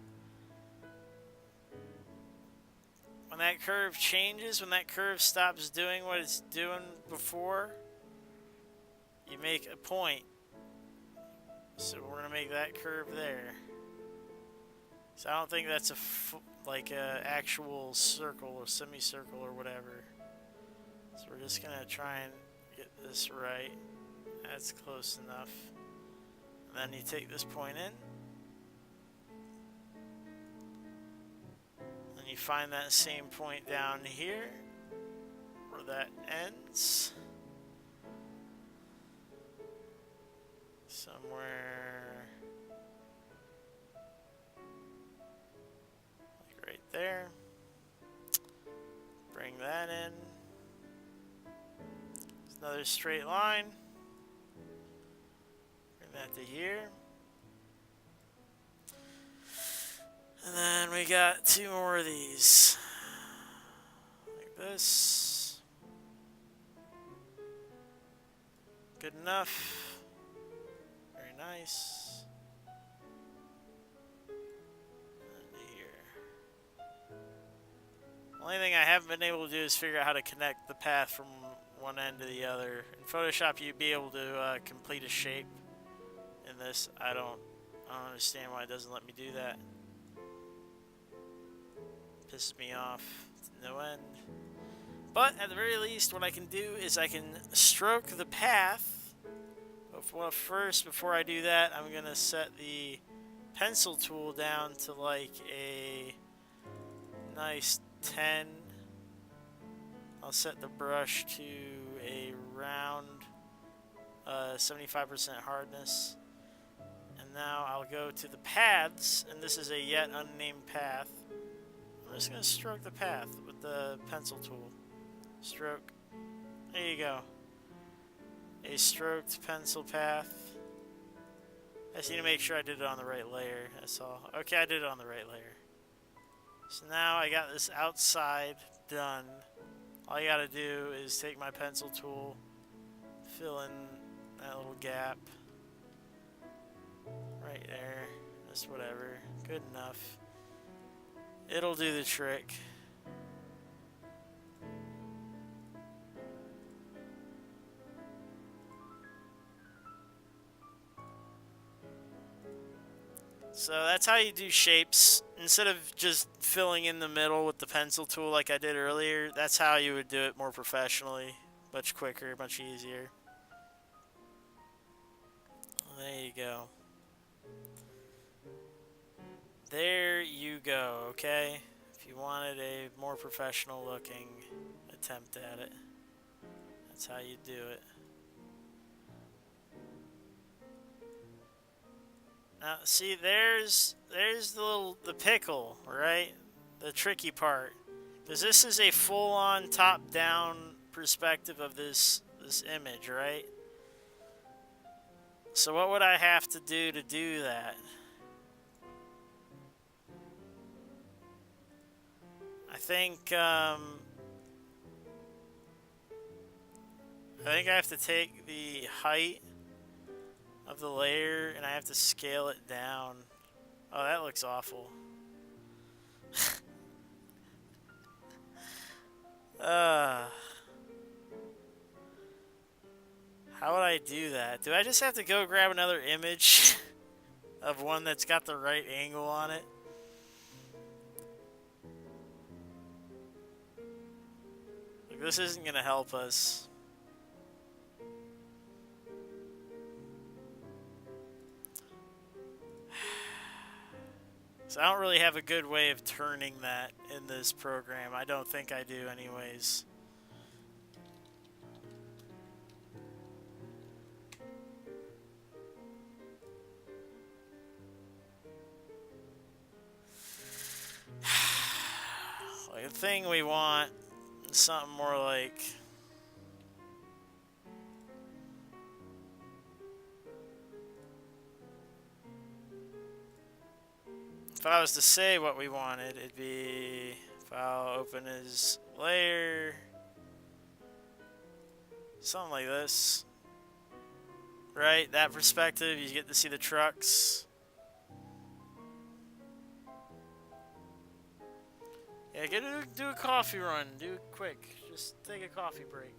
When that curve changes, when that curve stops doing what it's doing before, you make a point. So we're going to make that curve there. So I don't think that's like a actual circle or semicircle or whatever. So we're just going to try and get this right. That's close enough. And then you take this point in. And you find that same point down here where that ends. Somewhere like right there. Bring that in. There's another straight line. Bring that to here. And then we got two more of these. Like this. Good enough. Very nice. And here. The only thing I haven't been able to do is figure out how to connect the path from one end to the other. In Photoshop, you'd be able to complete a shape. In this, I don't understand why it doesn't let me do that. Pisses me off to no end. But at the very least, what I can do is I can stroke the path. But first, before I do that, I'm going to set the pencil tool down to like a nice 10. I'll set the brush to a round 75% hardness. And now I'll go to the paths, and this is a yet unnamed path. I'm just going to stroke the path with the pencil tool. Stroke. There you go. a stroked pencil path. I just need to make sure I did it on the right layer, that's all. Okay, I did it on the right layer. So now I got this outside done. All you gotta do is take my pencil tool, fill in that little gap. Right there. Just whatever. Good enough. It'll do the trick. So that's how you do shapes. Instead of just filling in the middle with the pencil tool like I did earlier, that's how you would do it more professionally. Much quicker, much easier. There you go. There you go, okay? If you wanted a more professional looking attempt at it, that's how you do it. Now, see, there's the pickle, right? The tricky part. Because this is a full-on top-down perspective of this image, right? So what would I have to do that? I think I have to take the height of the layer and I have to scale it down. Oh, that looks awful. How would I do that? Do I just have to go grab another image of one that's got the right angle on it? Like, this isn't gonna help us. So I don't really have a good way of turning that in this program. I don't think I do anyways. Like, the thing we want is something more like... If I was to say what we wanted, it'd be file, open as layer, something like this, right? That perspective, you get to see the trucks. Yeah, do a coffee run, do it quick, just take a coffee break.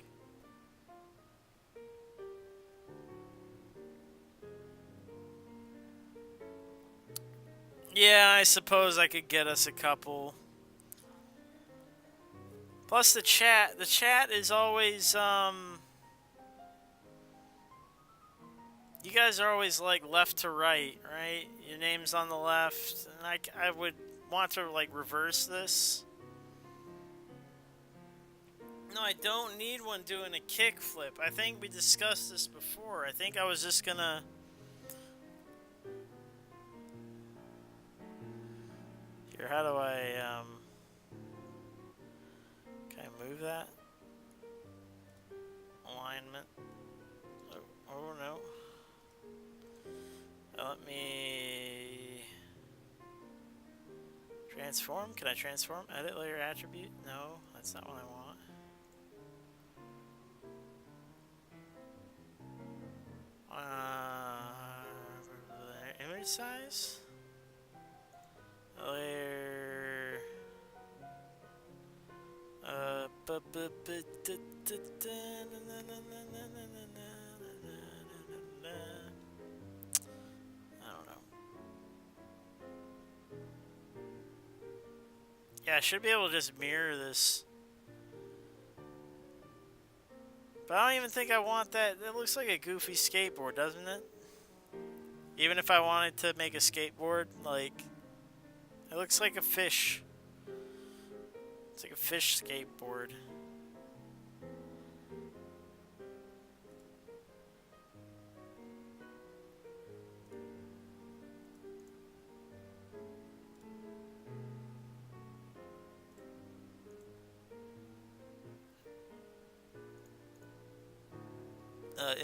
Yeah, I suppose I could get us a couple. Plus the chat is always, you guys are always like left to right, right? Your name's on the left, and I would want to like reverse this. No, I don't need one doing a kickflip. I think we discussed this before. I think I was just gonna... Here, how do I, can I move that? Alignment. Oh no. Let me... Transform? Can I transform? Edit layer attribute? No, that's not what I want. Image size? Layer... I don't know. Yeah, I should be able to just mirror this. But I don't even think I want that. It looks like a goofy skateboard, doesn't it? Even if I wanted to make a skateboard, like... It looks like a fish. It's like a fish skateboard.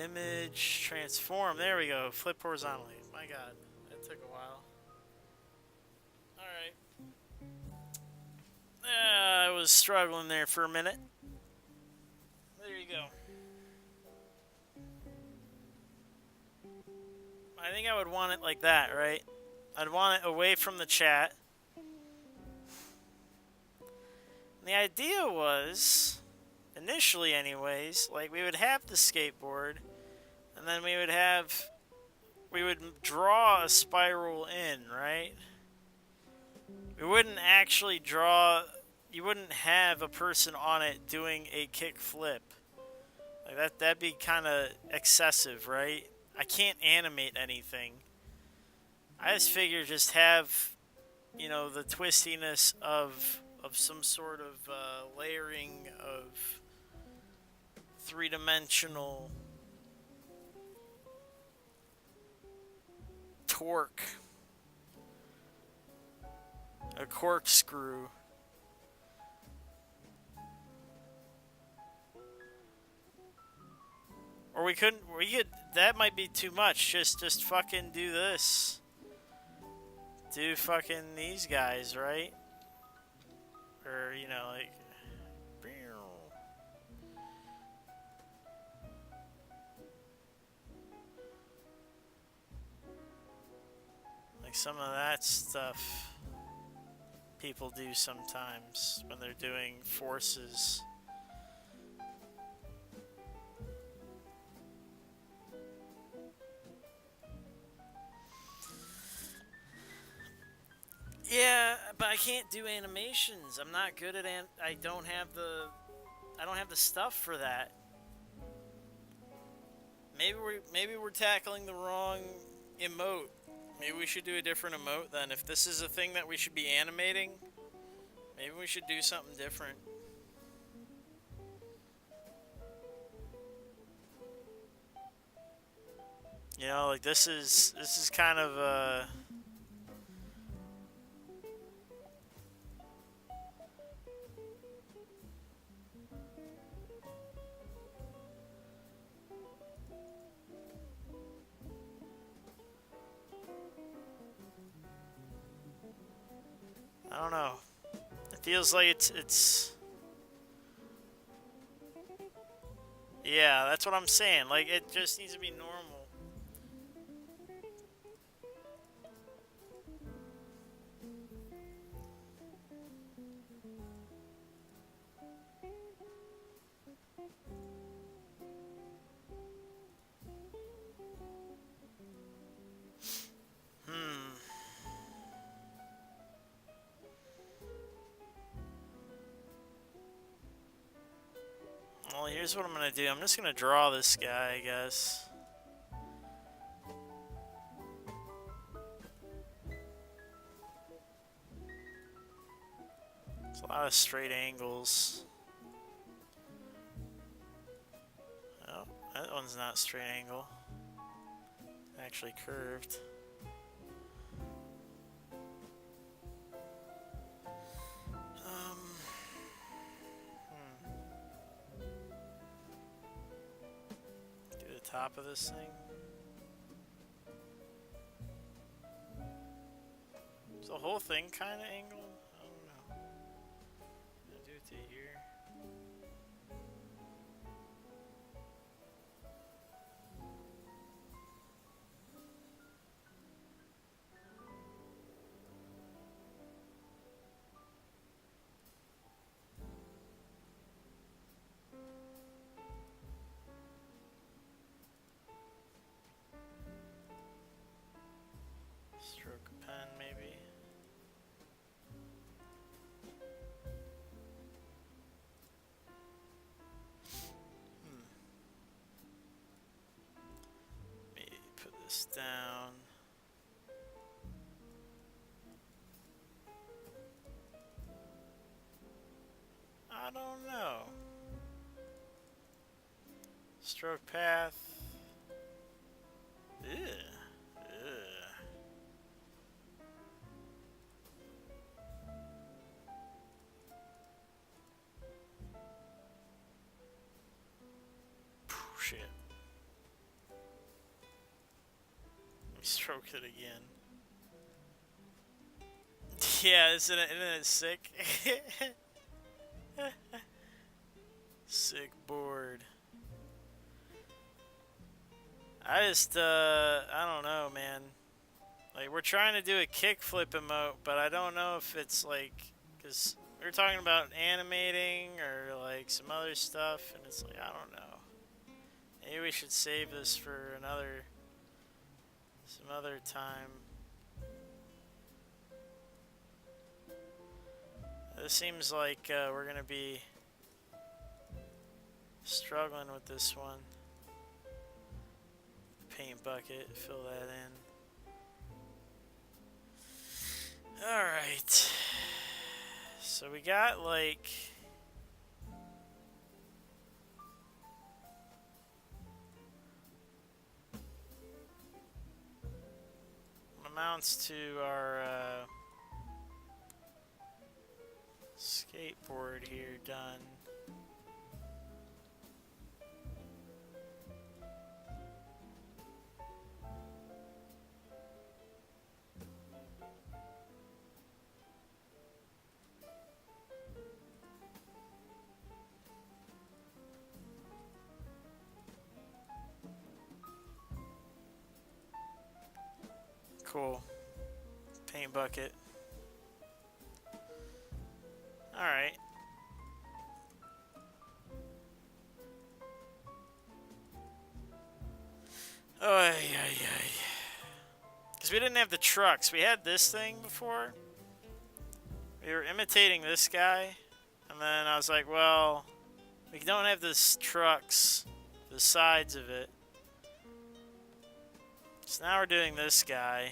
Image, transform. There we go. Flip horizontally. My god, that took a while. Alright. I was struggling there for a minute. There you go. I think I would want it like that, right? I'd want it away from the chat. And the idea was, initially anyways, like we would have the skateboard, and then we would draw a spiral in, right? We wouldn't actually draw, you wouldn't have a person on it doing a kickflip. Like that'd be kind of excessive, right? I can't animate anything. I just figure just have, you know, the twistiness of some sort of layering of three-dimensional torque. A corkscrew. Or we could, that might be too much. Just fucking do this. Do fucking these guys, right? Or, you know, like... Like some of that stuff people do sometimes when they're doing forces. Yeah, but I can't do animations. I'm not good at I don't have the stuff for that. Maybe we're tackling the wrong emote. Maybe we should do a different emote then. If this is a thing that we should be animating, maybe we should do something different. You know, like this is kind of I don't know. It feels like it's yeah, that's what I'm saying. Like it just needs to be normal. Well, here's what I'm gonna do. I'm just gonna draw this guy, I guess. It's a lot of straight angles. Oh, that one's not straight angle. Actually curved. Top of this thing. Is the whole thing kind of angled? I don't know. I'm gonna do it to here. Stroke a pen, maybe. Maybe put this down. I don't know. Stroke path. Ew. Shit. broke it again. Yeah, isn't it sick? Sick board. I don't know, man. Like, we're trying to do a kickflip emote, but I don't know if it's like, because we were talking about animating or like some other stuff, and it's like, I don't know. Maybe we should save this for some other time. This seems like we're gonna be struggling with this one. Paint bucket, fill that in. Alright. So we got like amounts to our skateboard here done. Cool. Paint bucket. Alright. Oh, yeah. Because we didn't have the trucks. We had this thing before. We were imitating this guy. And then I was like, well, we don't have the trucks, the sides of it. So now we're doing this guy.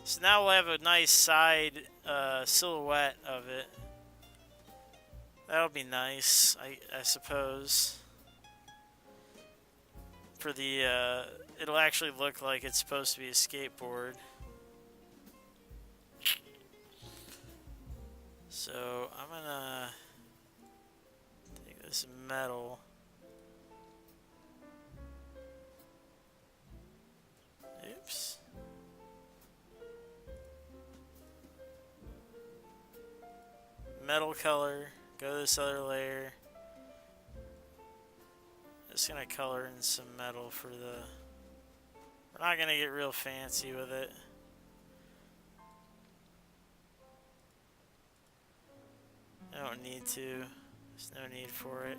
So now we'll have a nice side silhouette of it. That'll be nice, I suppose. For the, it'll actually look like it's supposed to be a skateboard. So I'm gonna take this metal. Oops. Metal color. Go to this other layer. Just gonna color in some metal for the... We're not gonna get real fancy with it. I don't need to. There's no need for it.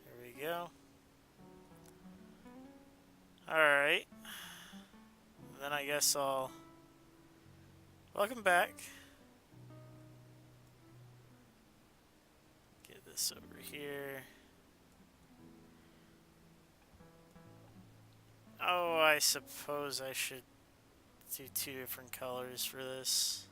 There we go. Alright. Then I guess I'll... Welcome back. Get this over here. Oh, I suppose I should do two different colors for this.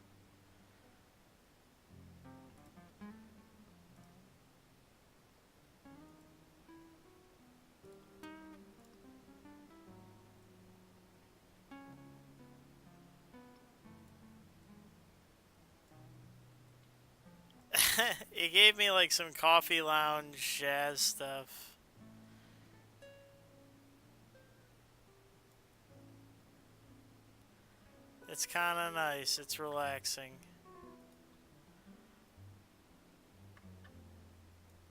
It gave me like some coffee lounge jazz stuff. It's kind of nice. It's relaxing.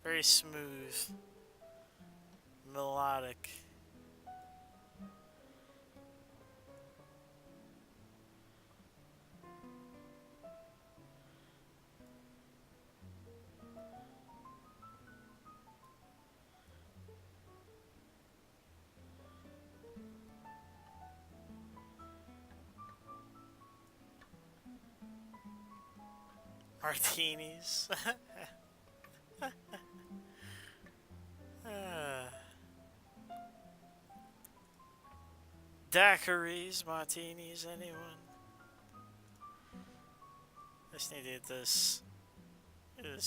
Very smooth. Melodic. Martinis. Daiquiris, martinis, anyone? I just need to get this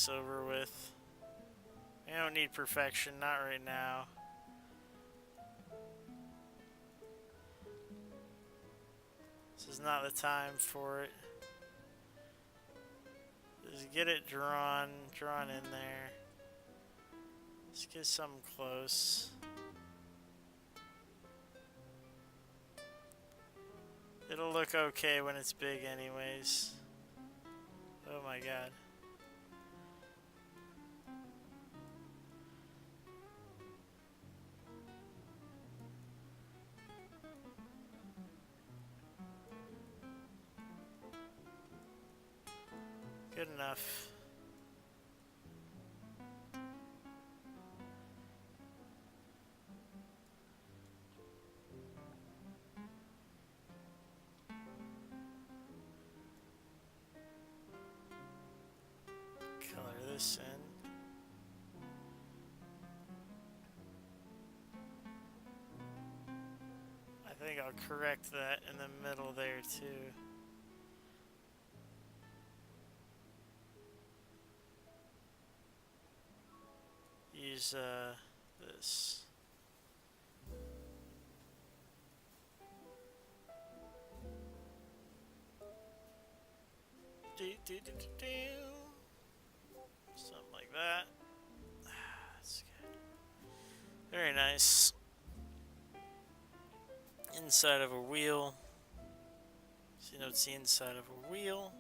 over with. I don't need perfection, not right now. This is not the time for it. Just get it drawn in there. Let's get something close. It'll look okay when it's big anyways. Oh my god. Good enough. Color this in. I think I'll correct that in the middle there too. Use this. Something like that. That's good. Very nice. Inside of a wheel. So you know it's the inside of a wheel.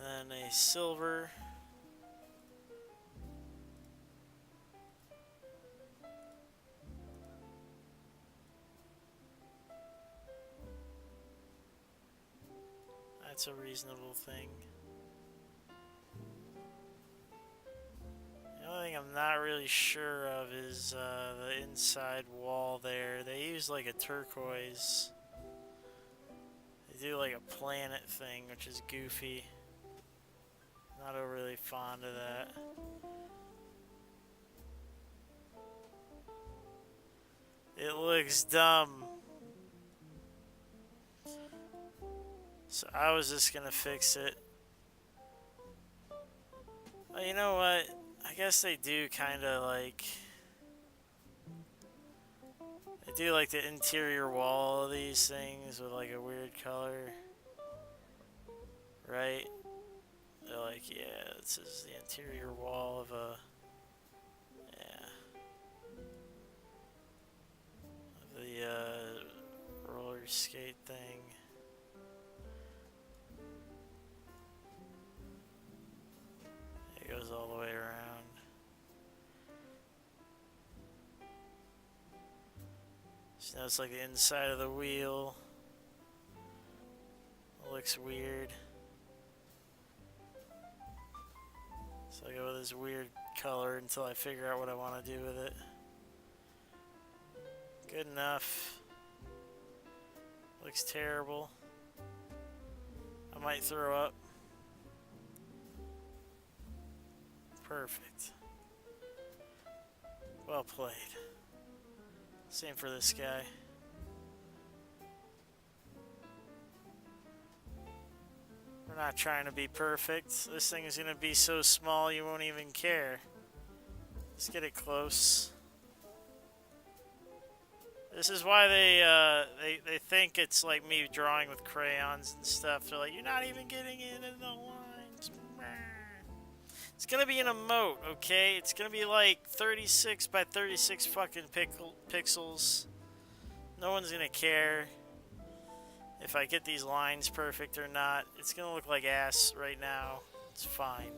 Then a silver. That's a reasonable thing. The only thing I'm not really sure of is the inside wall there. They use like a turquoise. They do like a planet thing, which is goofy. Not overly fond of that. It looks dumb. So I was just gonna fix it. Well, you know what? I guess they do kind of like... They do like the interior wall of these things with like a weird color. Right? They're like, yeah, this is the interior wall of a... Yeah. Of the roller skate thing. It goes all the way around. So now it's like the inside of the wheel. It looks weird. So I go with this weird color until I figure out what I want to do with it. Good enough. Looks terrible. I might throw up. Perfect. Well played. Same for this guy. We're not trying to be perfect. This thing is going to be so small you won't even care. Let's get it close. This is why they think it's like me drawing with crayons and stuff. They're like, you're not even getting it in the lines. It's gonna be an emote, okay? It's gonna be like 36 by 36 fucking pixels. No one's gonna care if I get these lines perfect or not. It's gonna look like ass right now. It's fine.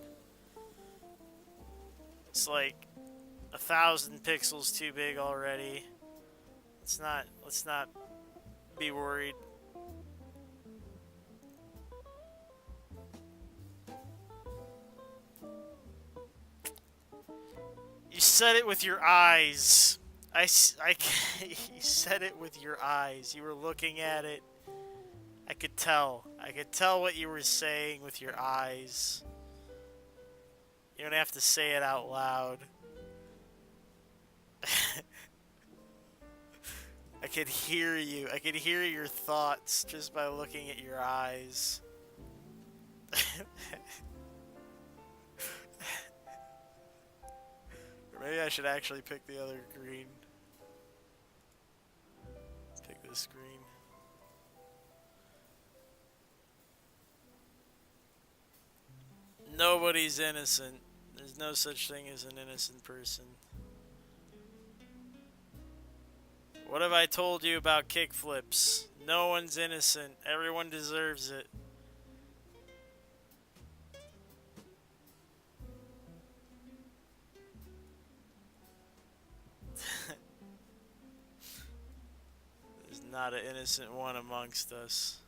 It's like 1,000 pixels too big already. Let's not be worried. You said it with your eyes. You said it with your eyes. You were looking at it. I could tell. I could tell what you were saying with your eyes. You don't have to say it out loud. I could hear you. I could hear your thoughts just by looking at your eyes. Maybe I should actually pick the other green. Pick this green. Nobody's innocent. There's no such thing as an innocent person. What have I told you about kickflips? No one's innocent. Everyone deserves it. There's not an innocent one amongst us.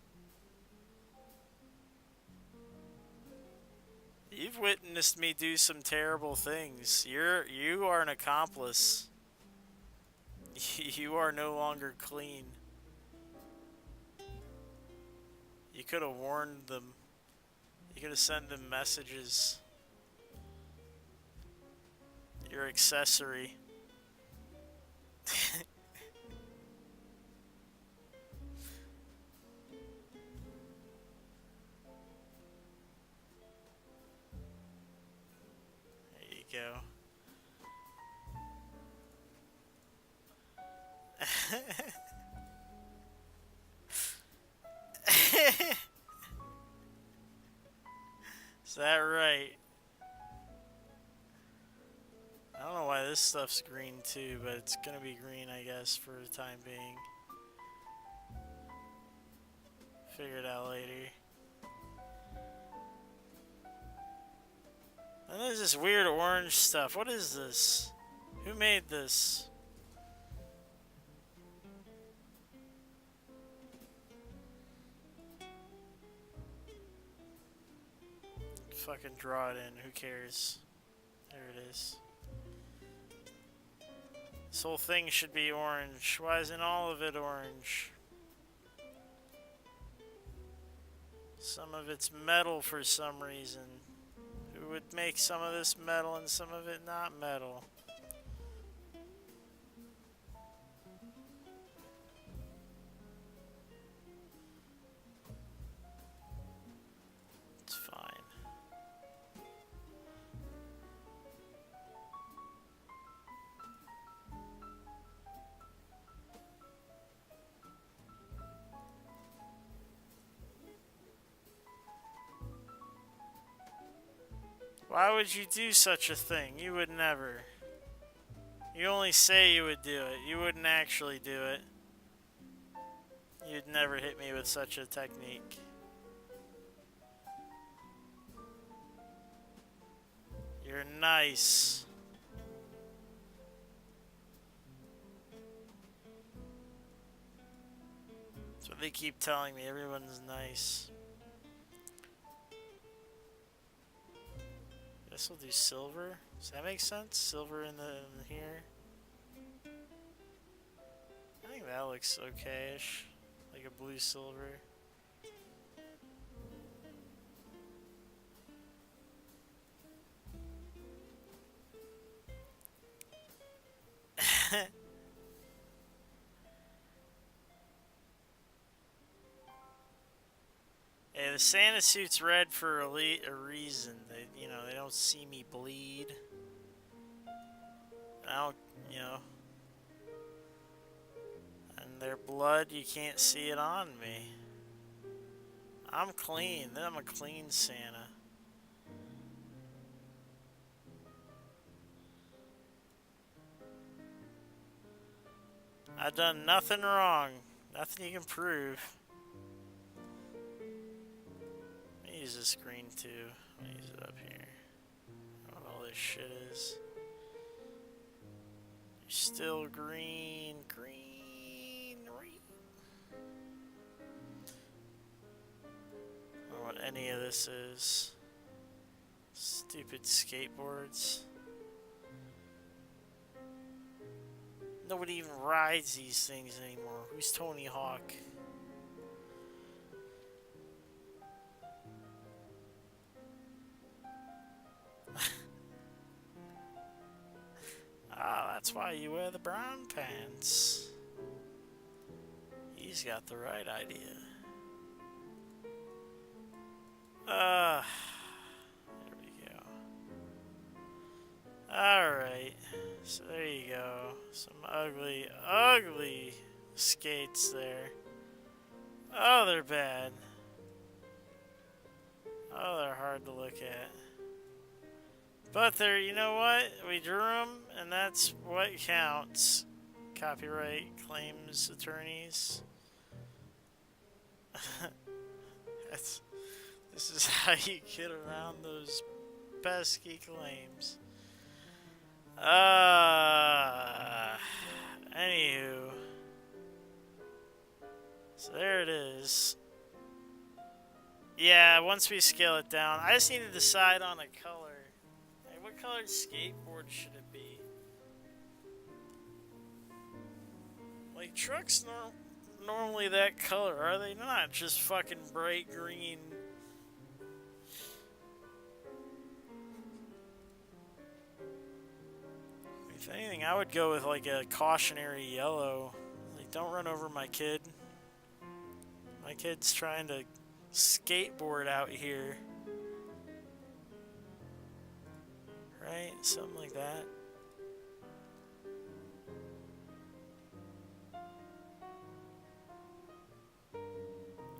You've witnessed me do some terrible things. You are an accomplice. You are no longer clean. You could have warned them. You could have sent them messages. You're accessory. There you go. Is that right? I don't know why this stuff's green too, but it's gonna be green, I guess, for the time being. Figure it out later. And there's this weird orange stuff. What is this? Who made this? Fucking draw it in. Who cares? There it is. This whole thing should be orange. Why isn't all of it orange? Some of it's metal for some reason. Who would make some of this metal and some of it not metal? It's fine. Why would you do such a thing? You would never. You only say you would do it. You wouldn't actually do it. You'd never hit me with such a technique. You're nice. That's what they keep telling me. Everyone's nice. Guess we'll do silver. Does that make sense? Silver in here. I think that looks okay-ish. Like a blue silver. Hey, the Santa suit's red for a reason. They don't see me bleed. I don't, and their blood, you can't see it on me. I'm clean. I'm a clean Santa. I've done nothing wrong. Nothing you can prove. Let me use this green too. Let me use it up here. I don't know what all this shit is. You're still green. Green. I don't know what any of this is. Stupid skateboards. Nobody even rides these things anymore. Who's Tony Hawk? Ah, that's why you wear the brown pants. He's got the right idea. There we go. Alright. So there you go. Some ugly, ugly skates there. Oh, they're bad. Oh, they're hard to look at. But there, you know what? We drew them, and that's what counts. Copyright claims attorneys. That's, this is how you get around those pesky claims. Anywho. So there it is. Yeah, once we scale it down, I just need to decide on a color. Like, what colored skateboard should it be? Like, trucks normally that color, are they not? Just fucking bright green. If anything, I would go with like a cautionary yellow. Like, don't run over my kid. My kid's trying to skateboard out here. Right? Something like that.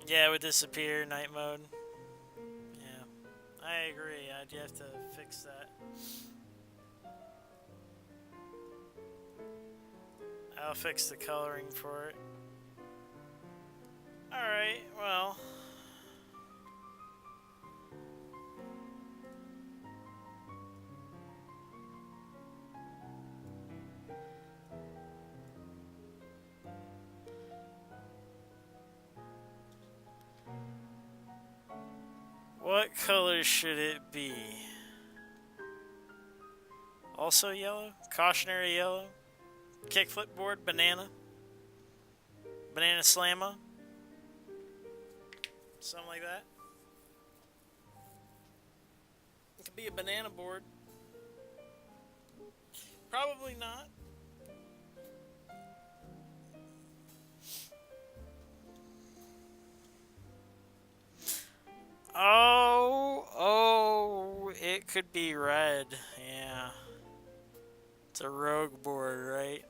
Yeah, it would disappear, night mode. Yeah, I agree. I'd have to fix that. I'll fix the coloring for it. Alright, well. What color should it be? Also yellow? Cautionary yellow? Kickflip board? Banana? Banana slammer? Something like that? It could be a banana board. Probably not. Oh, it could be red. Yeah. It's a rogue board, right?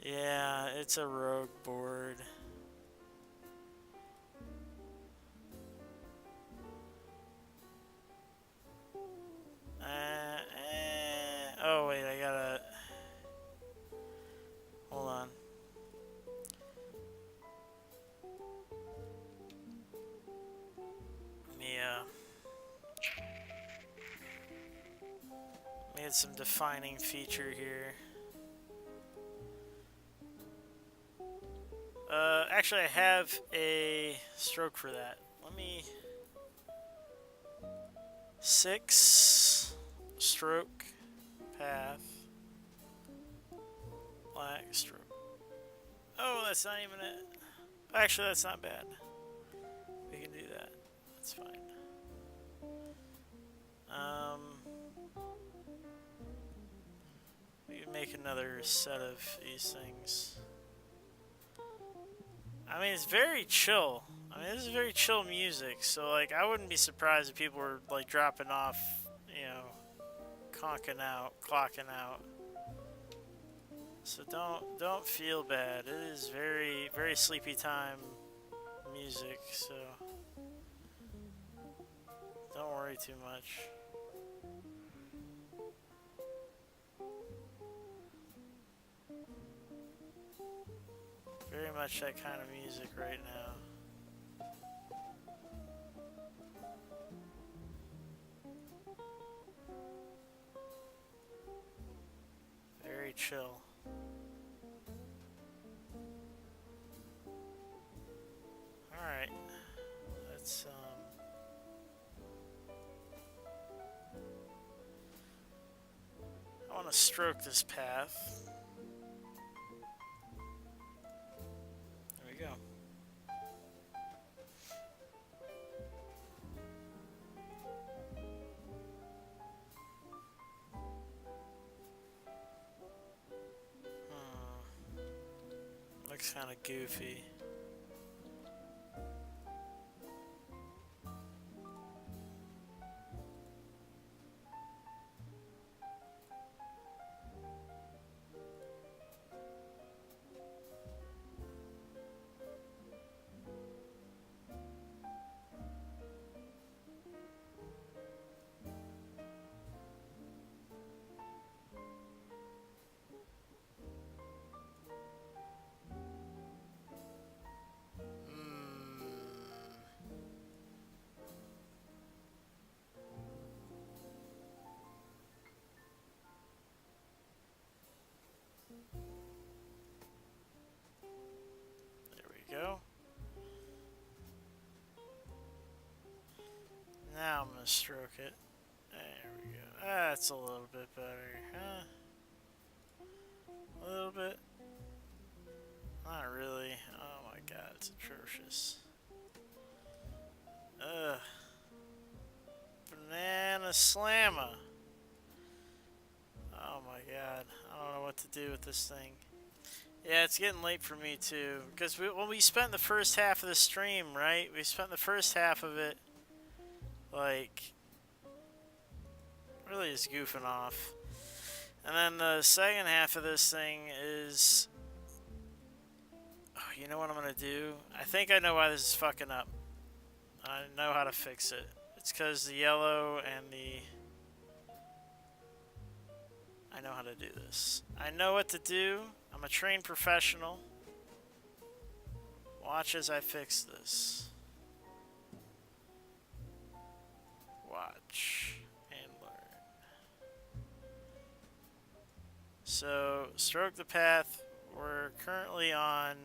Yeah, it's a rogue board. Oh, wait, I gotta... Hold on. Let me add some defining feature here. Actually, I have a stroke for that. Let me... 6 stroke path black stroke. Oh, that's not even it. Actually, that's not bad. We can do that. That's fine. We can make another set of these things. I mean, it's very chill. I mean, this is very chill music, so like, I wouldn't be surprised if people were like dropping off, you know, conking out, clocking out. So don't feel bad. It is very sleepy time music, so don't worry too much. Very much that kind of music right now. Very chill. Alright. Let's I want to stroke this path. There we go. Looks kind of goofy. stroke it. There we go. That's a little bit better, huh? A little bit. Not really. Oh my god, it's atrocious. Ugh. Banana slammer. Oh my god. I don't know what to do with this thing. Yeah, it's getting late for me too. Because when we spent the first half of the stream, right? We spent the first half of it, like, really just goofing off. And then the second half of this thing is... Oh, you know what I'm going to do? I think I know why this is fucking up. I know how to fix it. It's because the yellow and the... I know how to do this. I know what to do. I'm a trained professional. Watch as I fix this. Watch and learn. So, stroke the path. We're currently on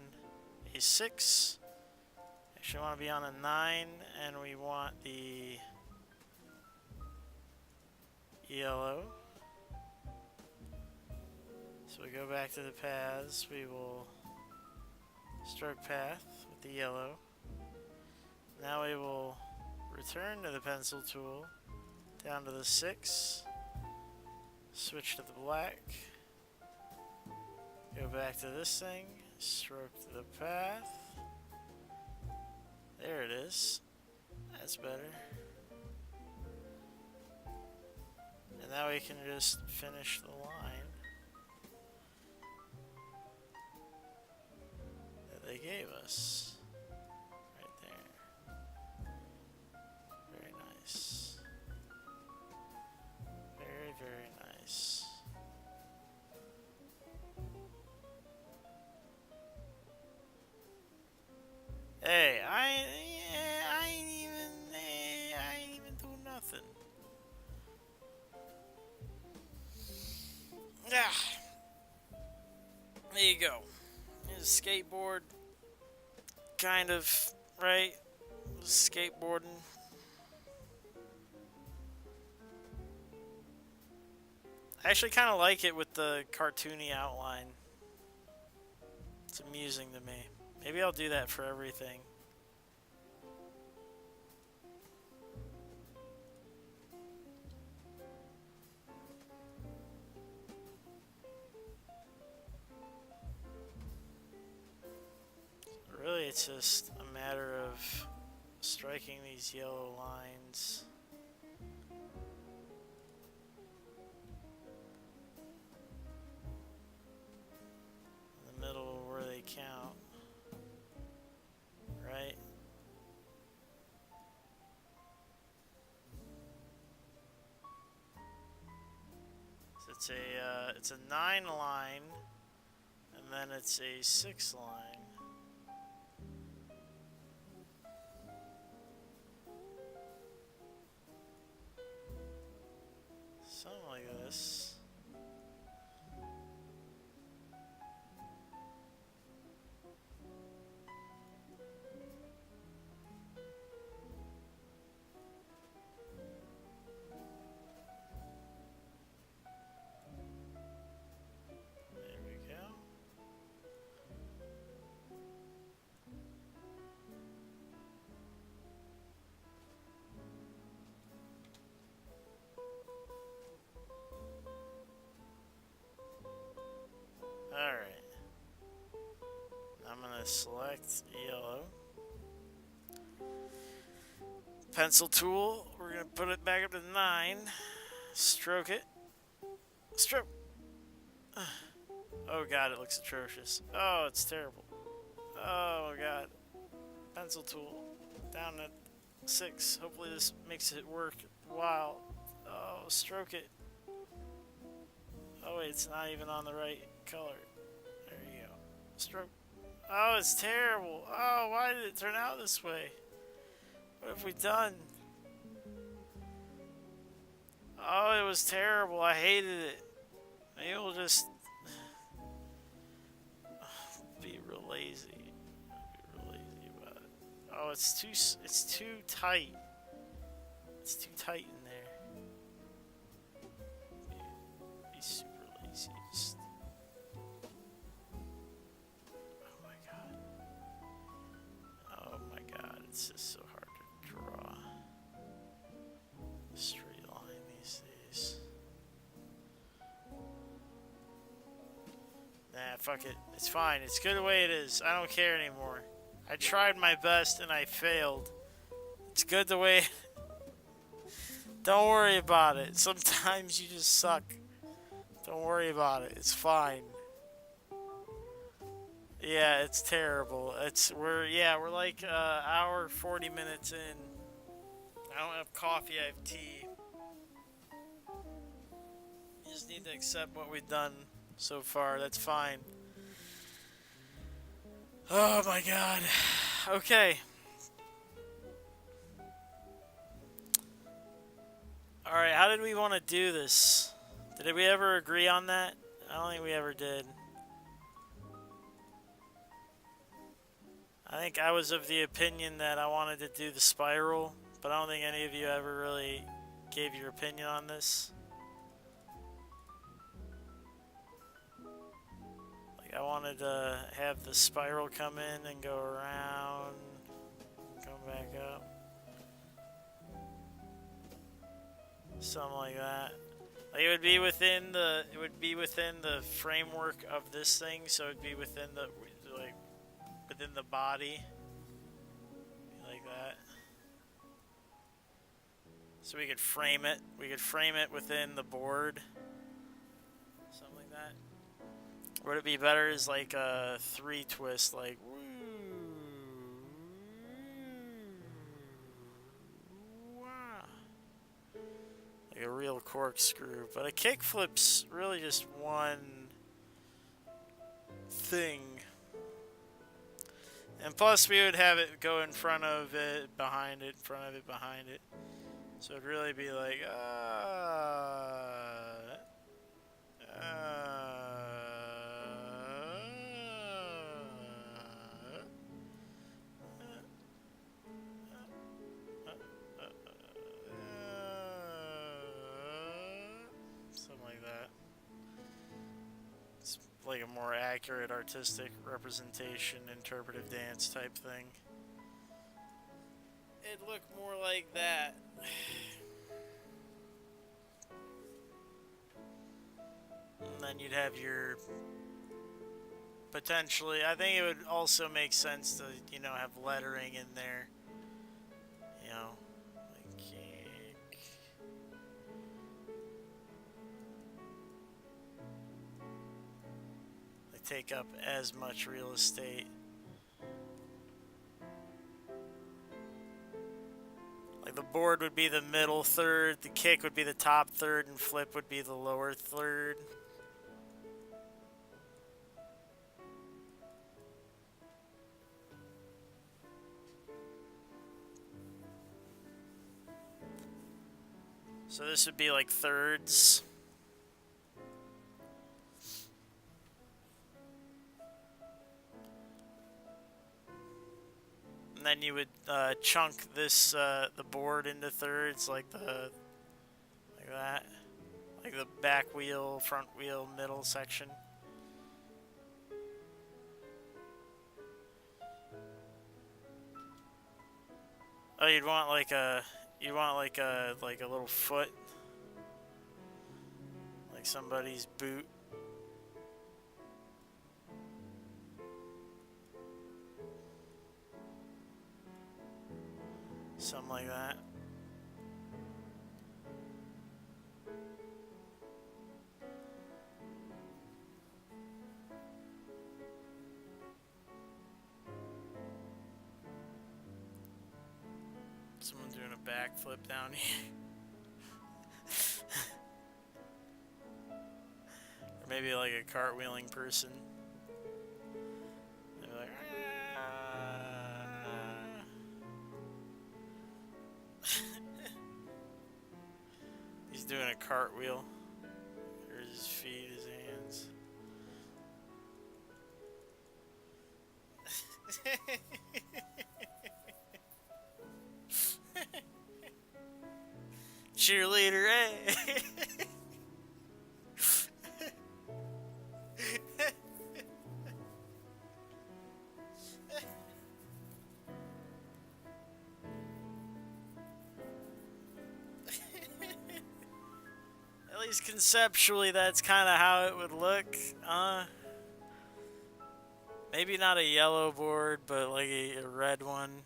a 6. Actually, want to be on a 9, and we want the yellow. So we go back to the paths. We will stroke path with the yellow. Now we will return to the pencil tool, down to the 6, switch to the black, go back to this thing, stroke the path. There it is. That's better. And now we can just finish the line that they gave us. Right there. Very nice. Very, very nice. Hey, I ain't even do nothing. Yeah. There you go. Here's a skateboard. Kind of, right? Skateboarding. I actually kind of like it with the cartoony outline. It's amusing to me. Maybe I'll do that for everything. Really, it's just a matter of striking these yellow lines. In the middle where they count. Right? So it's a 9 line, and then it's a 6 line. Something like this. There we go. Alright. I'm gonna select yellow. Pencil tool, we're gonna put it back up to 9. Stroke it. Stroke! Oh god, it looks atrocious. Oh, it's terrible. Oh god. Pencil tool. Down to 6. Hopefully this makes it work while. Oh, stroke it. Oh wait, it's not even on the right color. There you go. Stroke. Oh, it's terrible. Oh, why did it turn out this way? What have we done? Oh, it was terrible. I hated it. Maybe we'll just be real lazy. Be real lazy about it. Oh, it's too tight. It's too tight in there. Be super lazy. Just... Oh my god. Oh my god, it's just so hard to draw a straight line these days. Nah, fuck it. It's fine. It's good the way it is. I don't care anymore. I tried my best and I failed. It's good the way... Don't worry about it. Sometimes you just suck. Don't worry about it. It's fine. Yeah, it's terrible. We're like hour 40 minutes in. I don't have coffee, I have tea. You just need to accept what we've done so far. That's fine. Oh my god. Okay. Alright, how did we want to do this? Did we ever agree on that? I don't think we ever did. I think I was of the opinion that I wanted to do the spiral, but I don't think any of you ever really gave your opinion on this. Like, I wanted to have the spiral come in and go around, come back up. Something like that. Like it would be within the framework of this thing, so it'd be within the within the body, like that. So we could frame it. We could frame it within the board, something like that. Would it be better as like a 3 twist, like a real corkscrew? But a kickflip's really just one thing. And plus we would have it go in front of it, behind it, in front of it, behind it. So it'd really be like, something like that. It's like a more accurate artistic representation, interpretive dance type thing. It'd look more like that. And then you'd have your... Potentially, I think it would also make sense to, you know, have lettering in there. You know, like kick. They take up as much real estate. Like the board would be the middle third, the kick would be the top third, and flip would be the lower third. So this would be like thirds. And then you would chunk this the board into thirds, like that, like the back wheel, front wheel, middle section. Oh, you'd want like a little foot, like somebody's boot. Something like that. Someone doing a backflip down here. Or maybe like a cartwheeling person. They're like, he's doing a cartwheel. There's his feet, his hands. cheerleader, hey. At least conceptually, that's kind of how it would look. Maybe not a yellow board, but like a red one.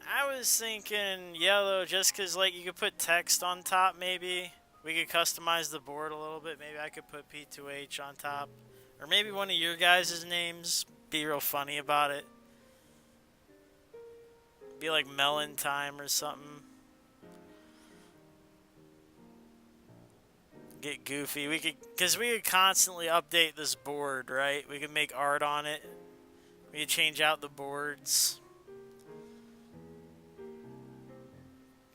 I was thinking yellow just because, like, you could put text on top, maybe. We could customize the board a little bit. Maybe I could put P2H on top. Or maybe one of your guys' names. Be real funny about it. Be like Melon Time or something. Get goofy. Because we could constantly update this board, right? We could make art on it. We could change out the boards.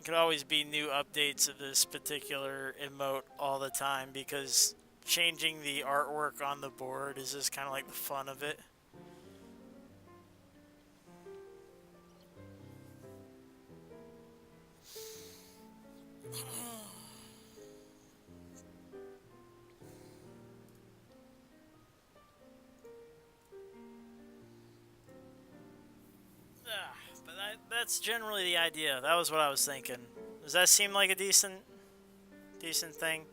Could always be new updates of this particular emote all the time because changing the artwork on the board is just kind of like the fun of it. But that's generally the idea. That was what I was thinking. Does that seem like a decent thing?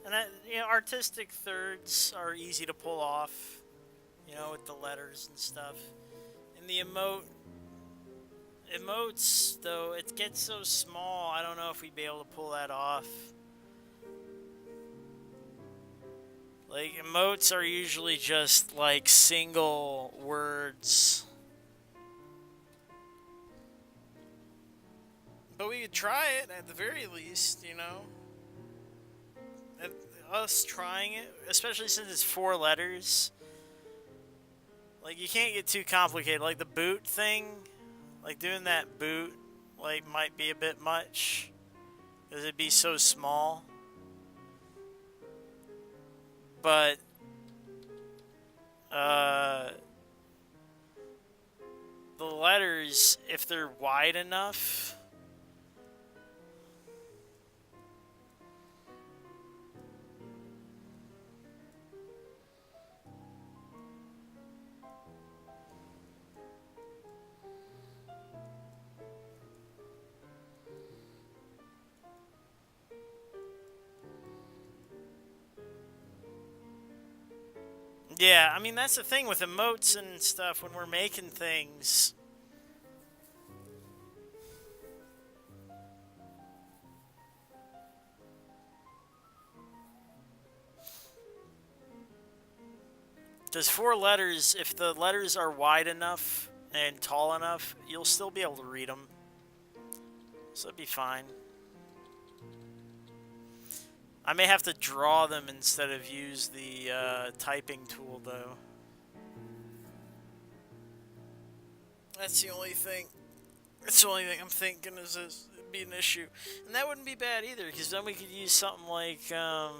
And that, you know, artistic thirds are easy to pull off, you know, with the letters and stuff. And the emotes, though, it gets so small, I don't know if we'd be able to pull that off. Like, emotes are usually just, like, single words. But we could try it at the very least, you know. And us trying it, especially since it's 4 letters. Like, you can't get too complicated. Like, the boot thing, like, doing that boot, like, might be a bit much. Because it'd be so small. But, the letters, if they're wide enough... Yeah, I mean, that's the thing with emotes and stuff when we're making things. Because 4 letters, if the letters are wide enough and tall enough, you'll still be able to read them. So it'd be fine. I may have to draw them instead of use the typing tool, though. That's the only thing. That's the only thing I'm thinking is it'd be an issue. And that wouldn't be bad either, because then we could use something like, oh,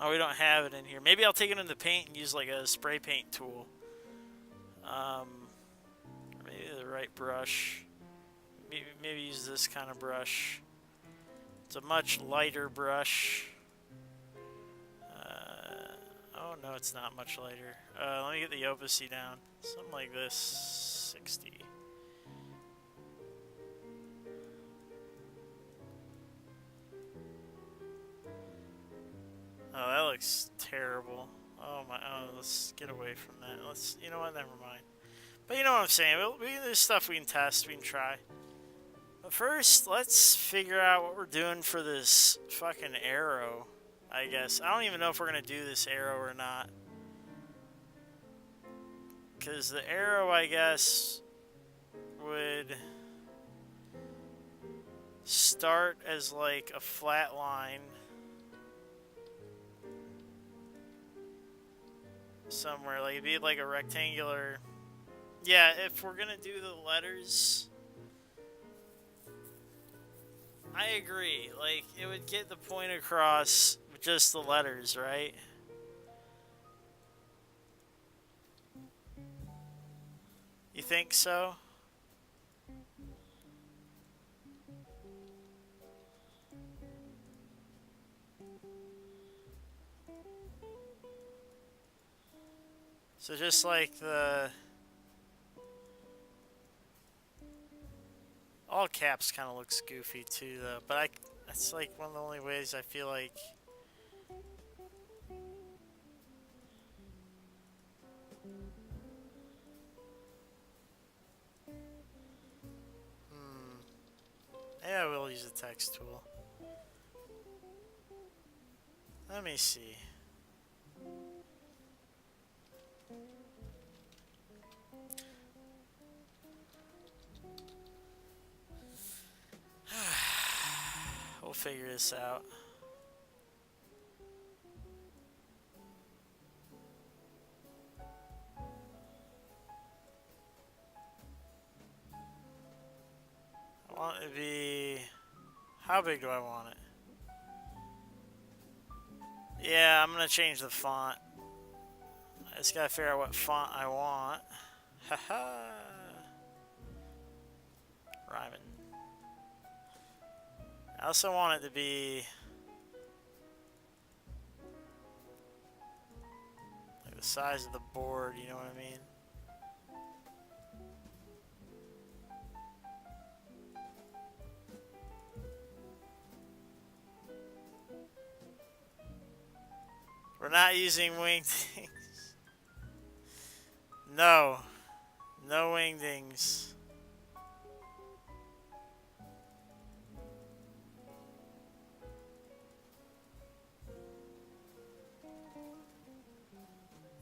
we don't have it in here. Maybe I'll take it into Paint and use like a spray paint tool. Maybe the right brush. Maybe use this kind of brush. It's a much lighter brush. Oh no, it's not much lighter. Let me get the opacity down. Something like this, 60. Oh, that looks terrible. Oh my, oh, let's get away from that. You know what, never mind. But you know what I'm saying, there's stuff we can test, we can try. But first, let's figure out what we're doing for this fucking arrow, I guess. I don't even know if we're going to do this arrow or not. Because the arrow, I guess, would start as like a flat line somewhere. Like, it'd be like a rectangular... Yeah, if we're going to do the letters... I agree. Like, it would get the point across with just the letters, right? You think so? So just like the all caps kind of looks goofy too, though. But that's like one of the only ways I feel like. Yeah, I will use the text tool. Let me see. We'll figure this out. I want it to be... How big do I want it? Yeah, I'm gonna change the font. I just gotta figure out what font I want. Haha. Rhyming. I also want it to be like the size of the board, you know what I mean? We're not using wingdings. No. No wingdings.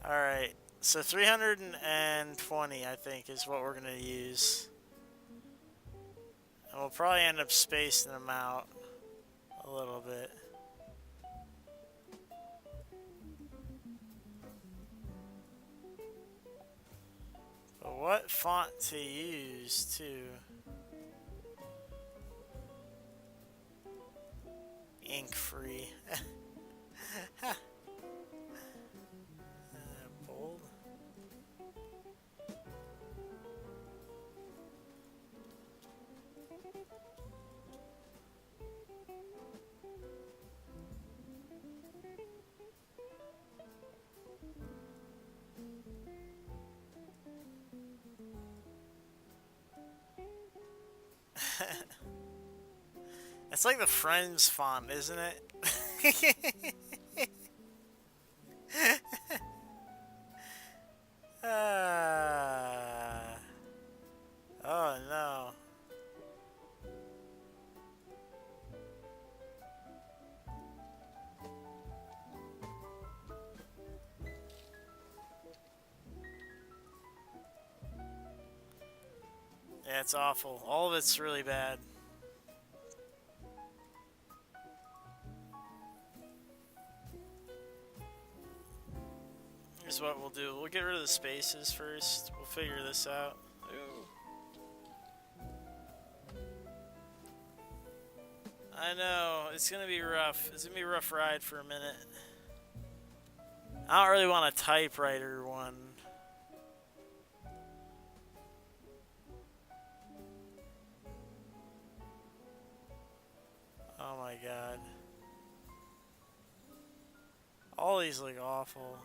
Alright. So 320, I think, is what we're going to use. And we'll probably end up spacing them out a little bit. But what font to use, too? Ink free. Bold. It's like the Friends font, isn't it? Oh no. Yeah, it's awful. All of it's really bad. Here's what we'll do. We'll get rid of the spaces first. We'll figure this out. Ooh. I know. It's going to be rough. It's going to be a rough ride for a minute. I don't really want a typewriter one. Oh my god. All these look awful.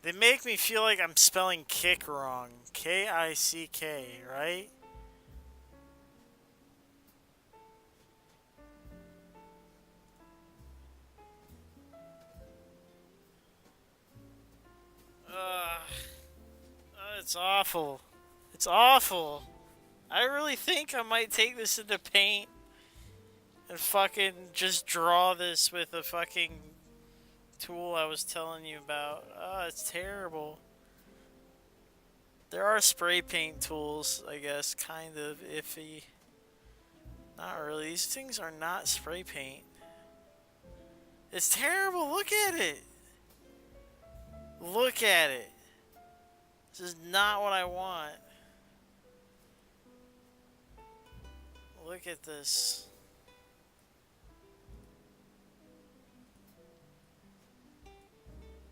They make me feel like I'm spelling kick wrong. K-I-C-K, right? It's awful. It's awful. I really think I might take this into Paint and fucking just draw this with a fucking tool I was telling you about. Oh, it's terrible. There are spray paint tools, I guess, kind of iffy. Not really. These things are not spray paint. It's terrible. Look at it. Look at it. This is not what I want. Look at this.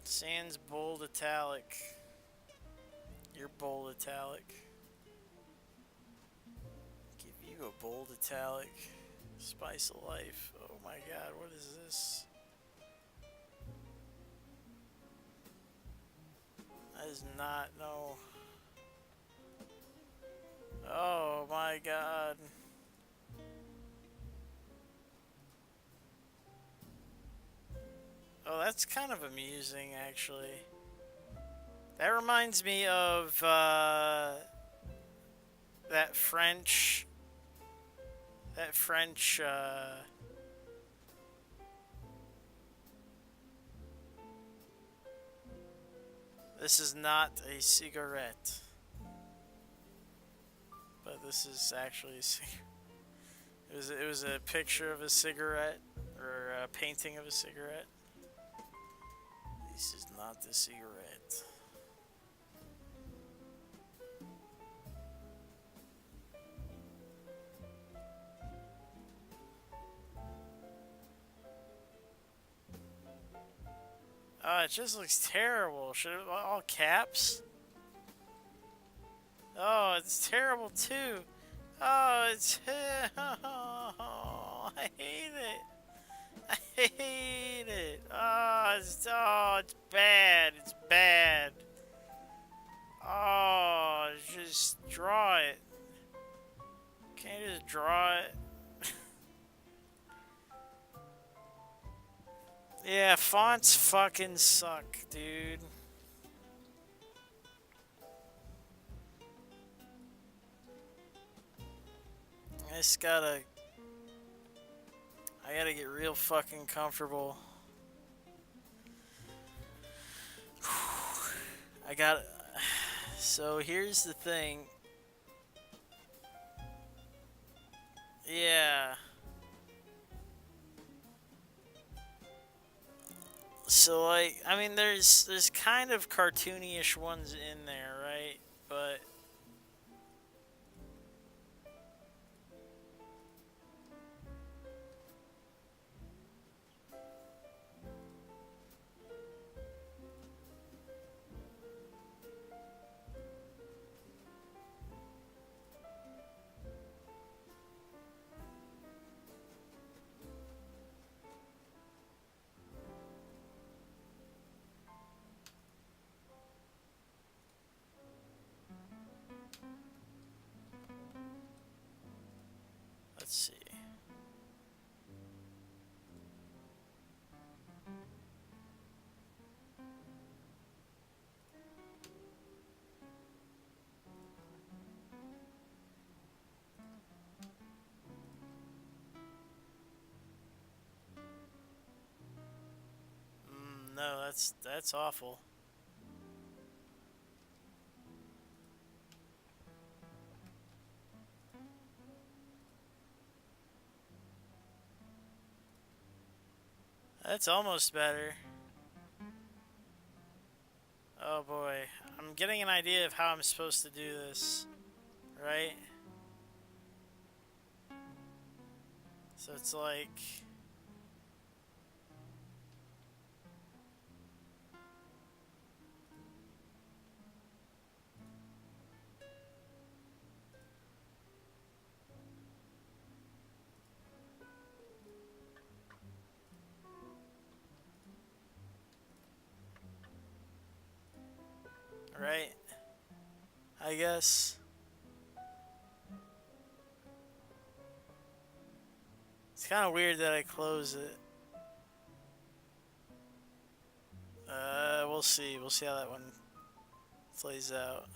Sans bold italic. You're bold italic. Give you a bold italic. Spice of life. Oh my god, what is this? That is not, no. Oh my god. Oh, that's kind of amusing, actually. That reminds me of that French. That French. This is not a cigarette, but this is actually a cigarette. It was a picture of a cigarette or a painting of a cigarette. This is not the cigarette. Oh, it just looks terrible. Should it all caps? Oh, it's terrible too. Oh, it's oh, I hate it. I hate it. Oh, it's bad. It's bad. Oh, just draw it. Can't you just draw it? Yeah, fonts fucking suck, dude. I gotta get real fucking comfortable. I got. So here's the thing. Yeah. So like, I mean, there's kind of cartoony-ish ones in there, right? But let's see. No, that's awful. That's almost better. Oh boy, I'm getting an idea of how I'm supposed to do this, right? So it's like, right? I guess. It's kind of weird that I close it. We'll see. We'll see how that one plays out.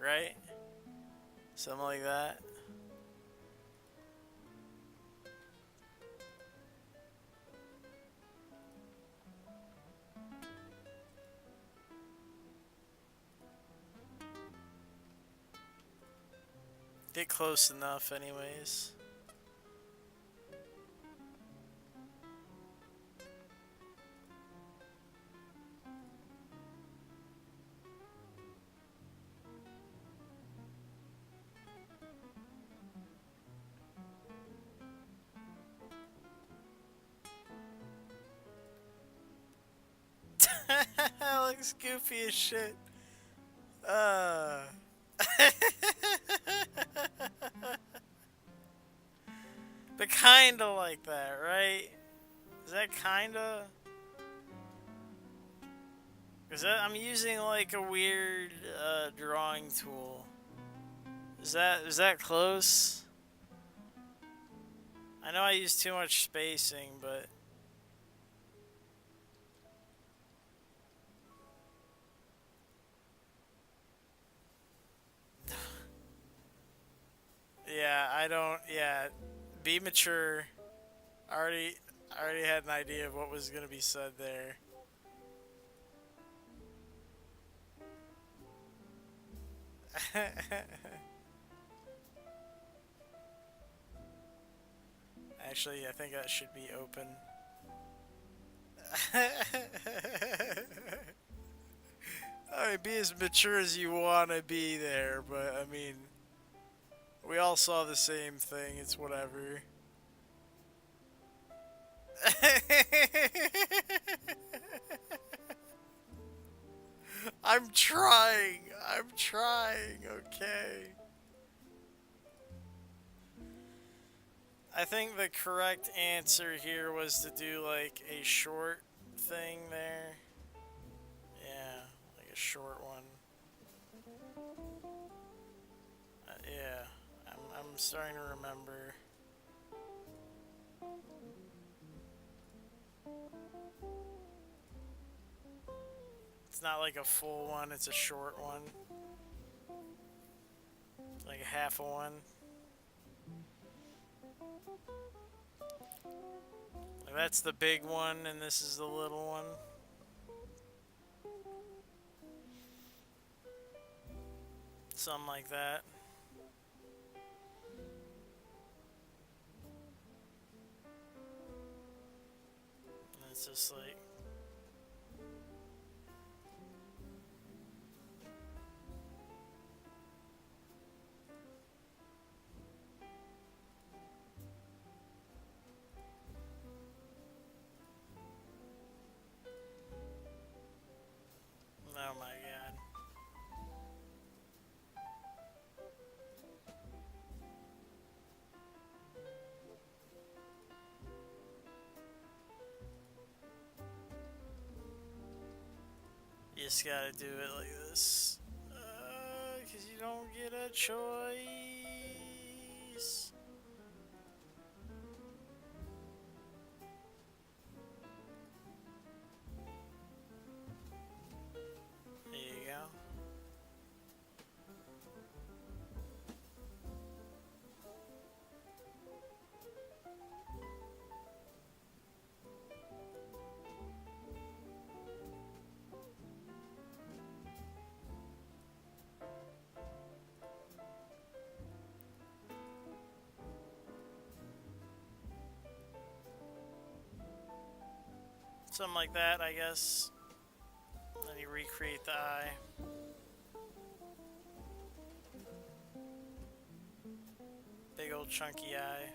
Right? Something like that. Get close enough anyways. looks goofy as shit. Uh. But kinda like that, right? Is that kinda? Cause I'm using like a weird drawing tool. Is that close? I know I use too much spacing, but yeah, I don't. Yeah, be mature. I already had an idea of what was gonna be said there. Actually, I think that should be open. I mean, be as mature as you want to be there, but I mean, we all saw the same thing. It's whatever. I'm trying. I'm trying. Okay. I think the correct answer here was to do like a short thing there. Yeah, like a short one. Yeah, I'm starting to remember. It's not like a full one, it's a short one. Like a half a one. Like that's the big one, and this is the little one. Something like that. And it's just like... Oh my god. You just gotta do it like this. Cause you don't get a choice. There you go. Something like that, I guess. Then you recreate the eye. Big old chunky eye.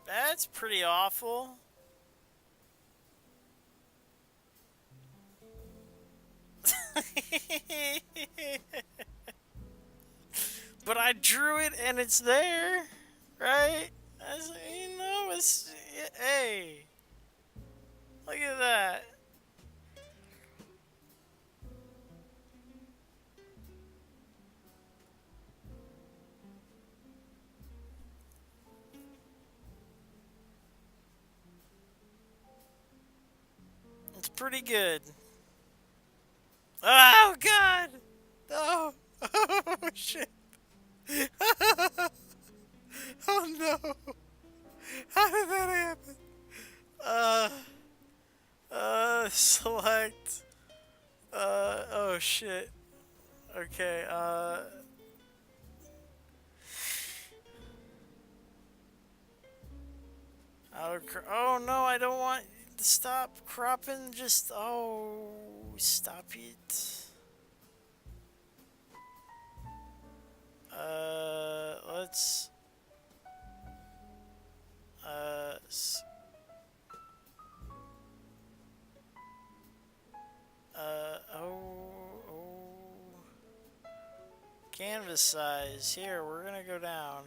That's pretty awful. But I drew it and it's there, right? You know, it's... Hey, look at that. pretty good. Oh, God! No! Oh, shit! Oh, no! How did that happen? Select. Oh, shit. Okay, oh, no, I don't want to stop cropping. Just, oh, stop it. Let's, uh, oh, canvas size. Here, we're gonna go down.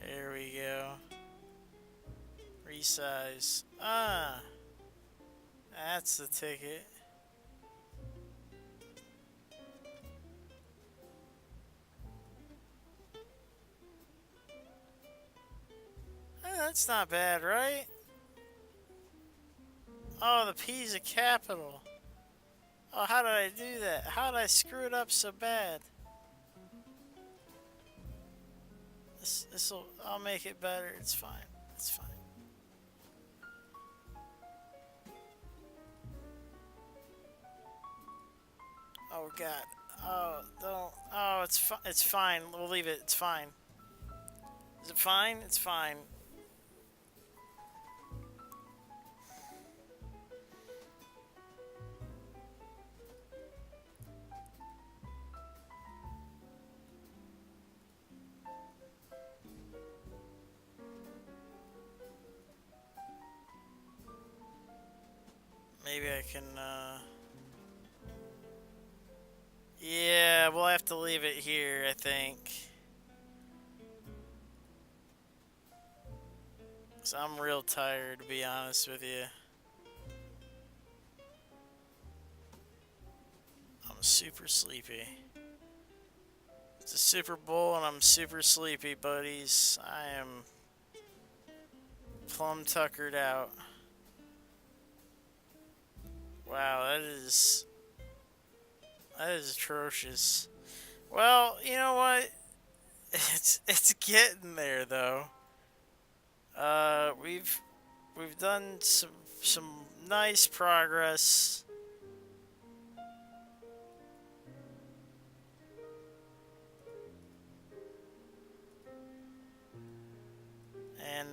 There we go. Resize. Ah, that's the ticket. That's not bad, right? Oh, the P's a capital. Oh, how did I do that? How did I screw it up so bad? I'll make it better. It's fine. It's fine. Oh, God. Oh, don't. Oh, it's fine. We'll leave it. It's fine. Is it fine? It's fine. Maybe I can, yeah, we'll have to leave it here, I think. So I'm real tired, to be honest with you. I'm super sleepy. It's a Super Bowl and I'm super sleepy, buddies. I am plumb tuckered out. Wow, that is atrocious. Well, you know what? It's getting there though. We've done some nice progress. And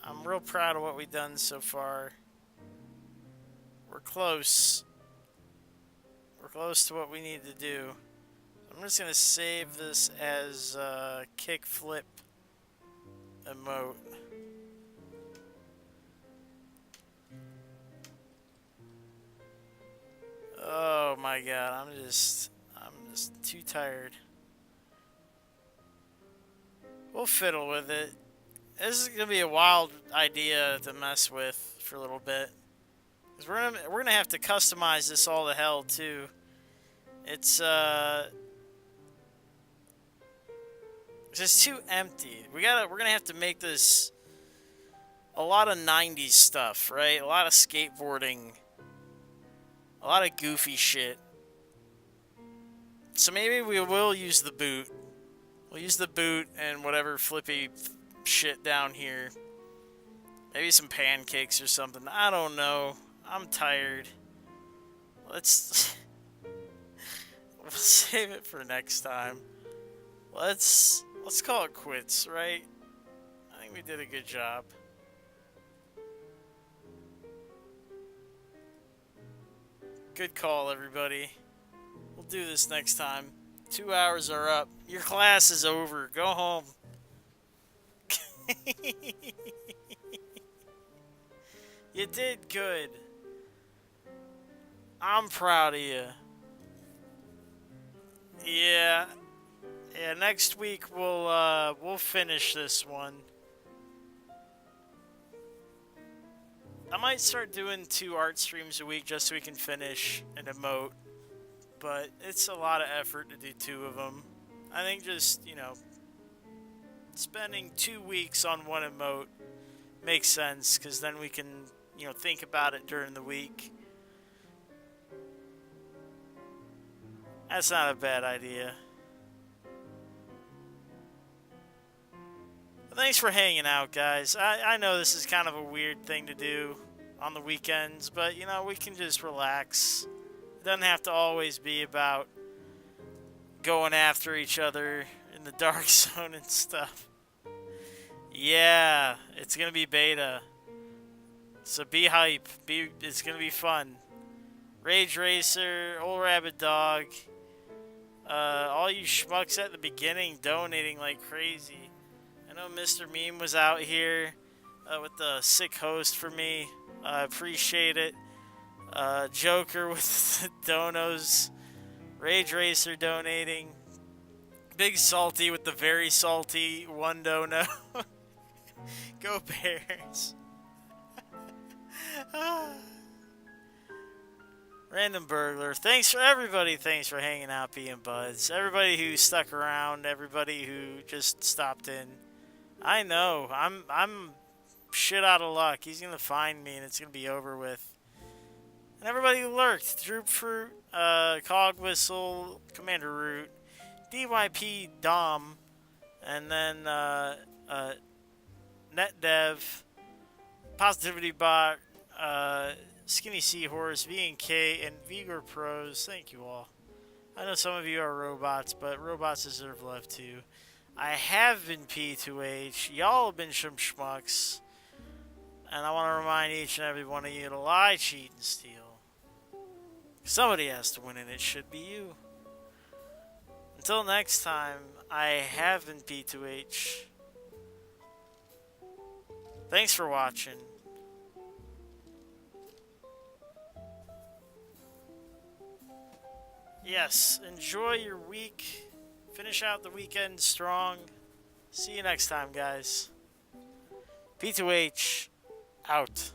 I'm real proud of what we've done so far. We're close. We're close to what we need to do. I'm just gonna save this as KickFlip emote. Oh my God, I'm just too tired. We'll fiddle with it. This is gonna be a wild idea to mess with for a little bit. Cause we're gonna have to customize this all to hell too. It's just too empty. We're gonna have to make this a lot of 90s stuff, right? A lot of skateboarding. A lot of goofy shit. So maybe we will use the boot. We'll use the boot and whatever flippy shit down here. Maybe some pancakes or something. I don't know. I'm tired. Let's we'll save it for next time. Let's call it quits, right? I think we did a good job. Good call, everybody. We'll do this next time. 2 hours are up. Your class is over. Go home. You did good. I'm proud of you. Yeah. Yeah, next week we'll finish this one. I might start doing 2 art streams a week just so we can finish an emote. But it's a lot of effort to do 2 of them. I think just, you know, spending 2 weeks on one emote makes sense, because then we can, you know, think about it during the week. That's not a bad idea. But thanks for hanging out, guys. I know this is kind of a weird thing to do on the weekends, but, you know, we can just relax. It doesn't have to always be about going after each other in the dark zone and stuff. Yeah, it's gonna be beta. So be hype. It's gonna be fun. Rage Racer, Old Rabbit Dog, all you schmucks at the beginning donating like crazy. I know Mr. Meme was out here with the sick host for me. I appreciate it. Joker with the donos. Rage Racer donating. Big Salty with the very salty 1 dono. Go Bears. Random Burglar. Thanks for everybody. Thanks for hanging out, being buds. Everybody who stuck around. Everybody who just stopped in. I know. I'm shit out of luck. He's gonna find me and it's gonna be over with. And everybody who lurked. Droop Fruit, Cog Whistle, Commander Root, DYP Dom, and then NetDev, Positivity Bot, Skinny Seahorse, V&K, and Vigor Pros. Thank you all. I know some of you are robots, but robots deserve love too. I have been P2H. Y'all have been some schmucks. And I want to remind each and every one of you to lie, cheat, and steal. Somebody has to win, and it should be you. Until next time, I have been P2H. Thanks for watching. Yes, enjoy your week. Finish out the weekend strong. See you next time, guys. P2H, out.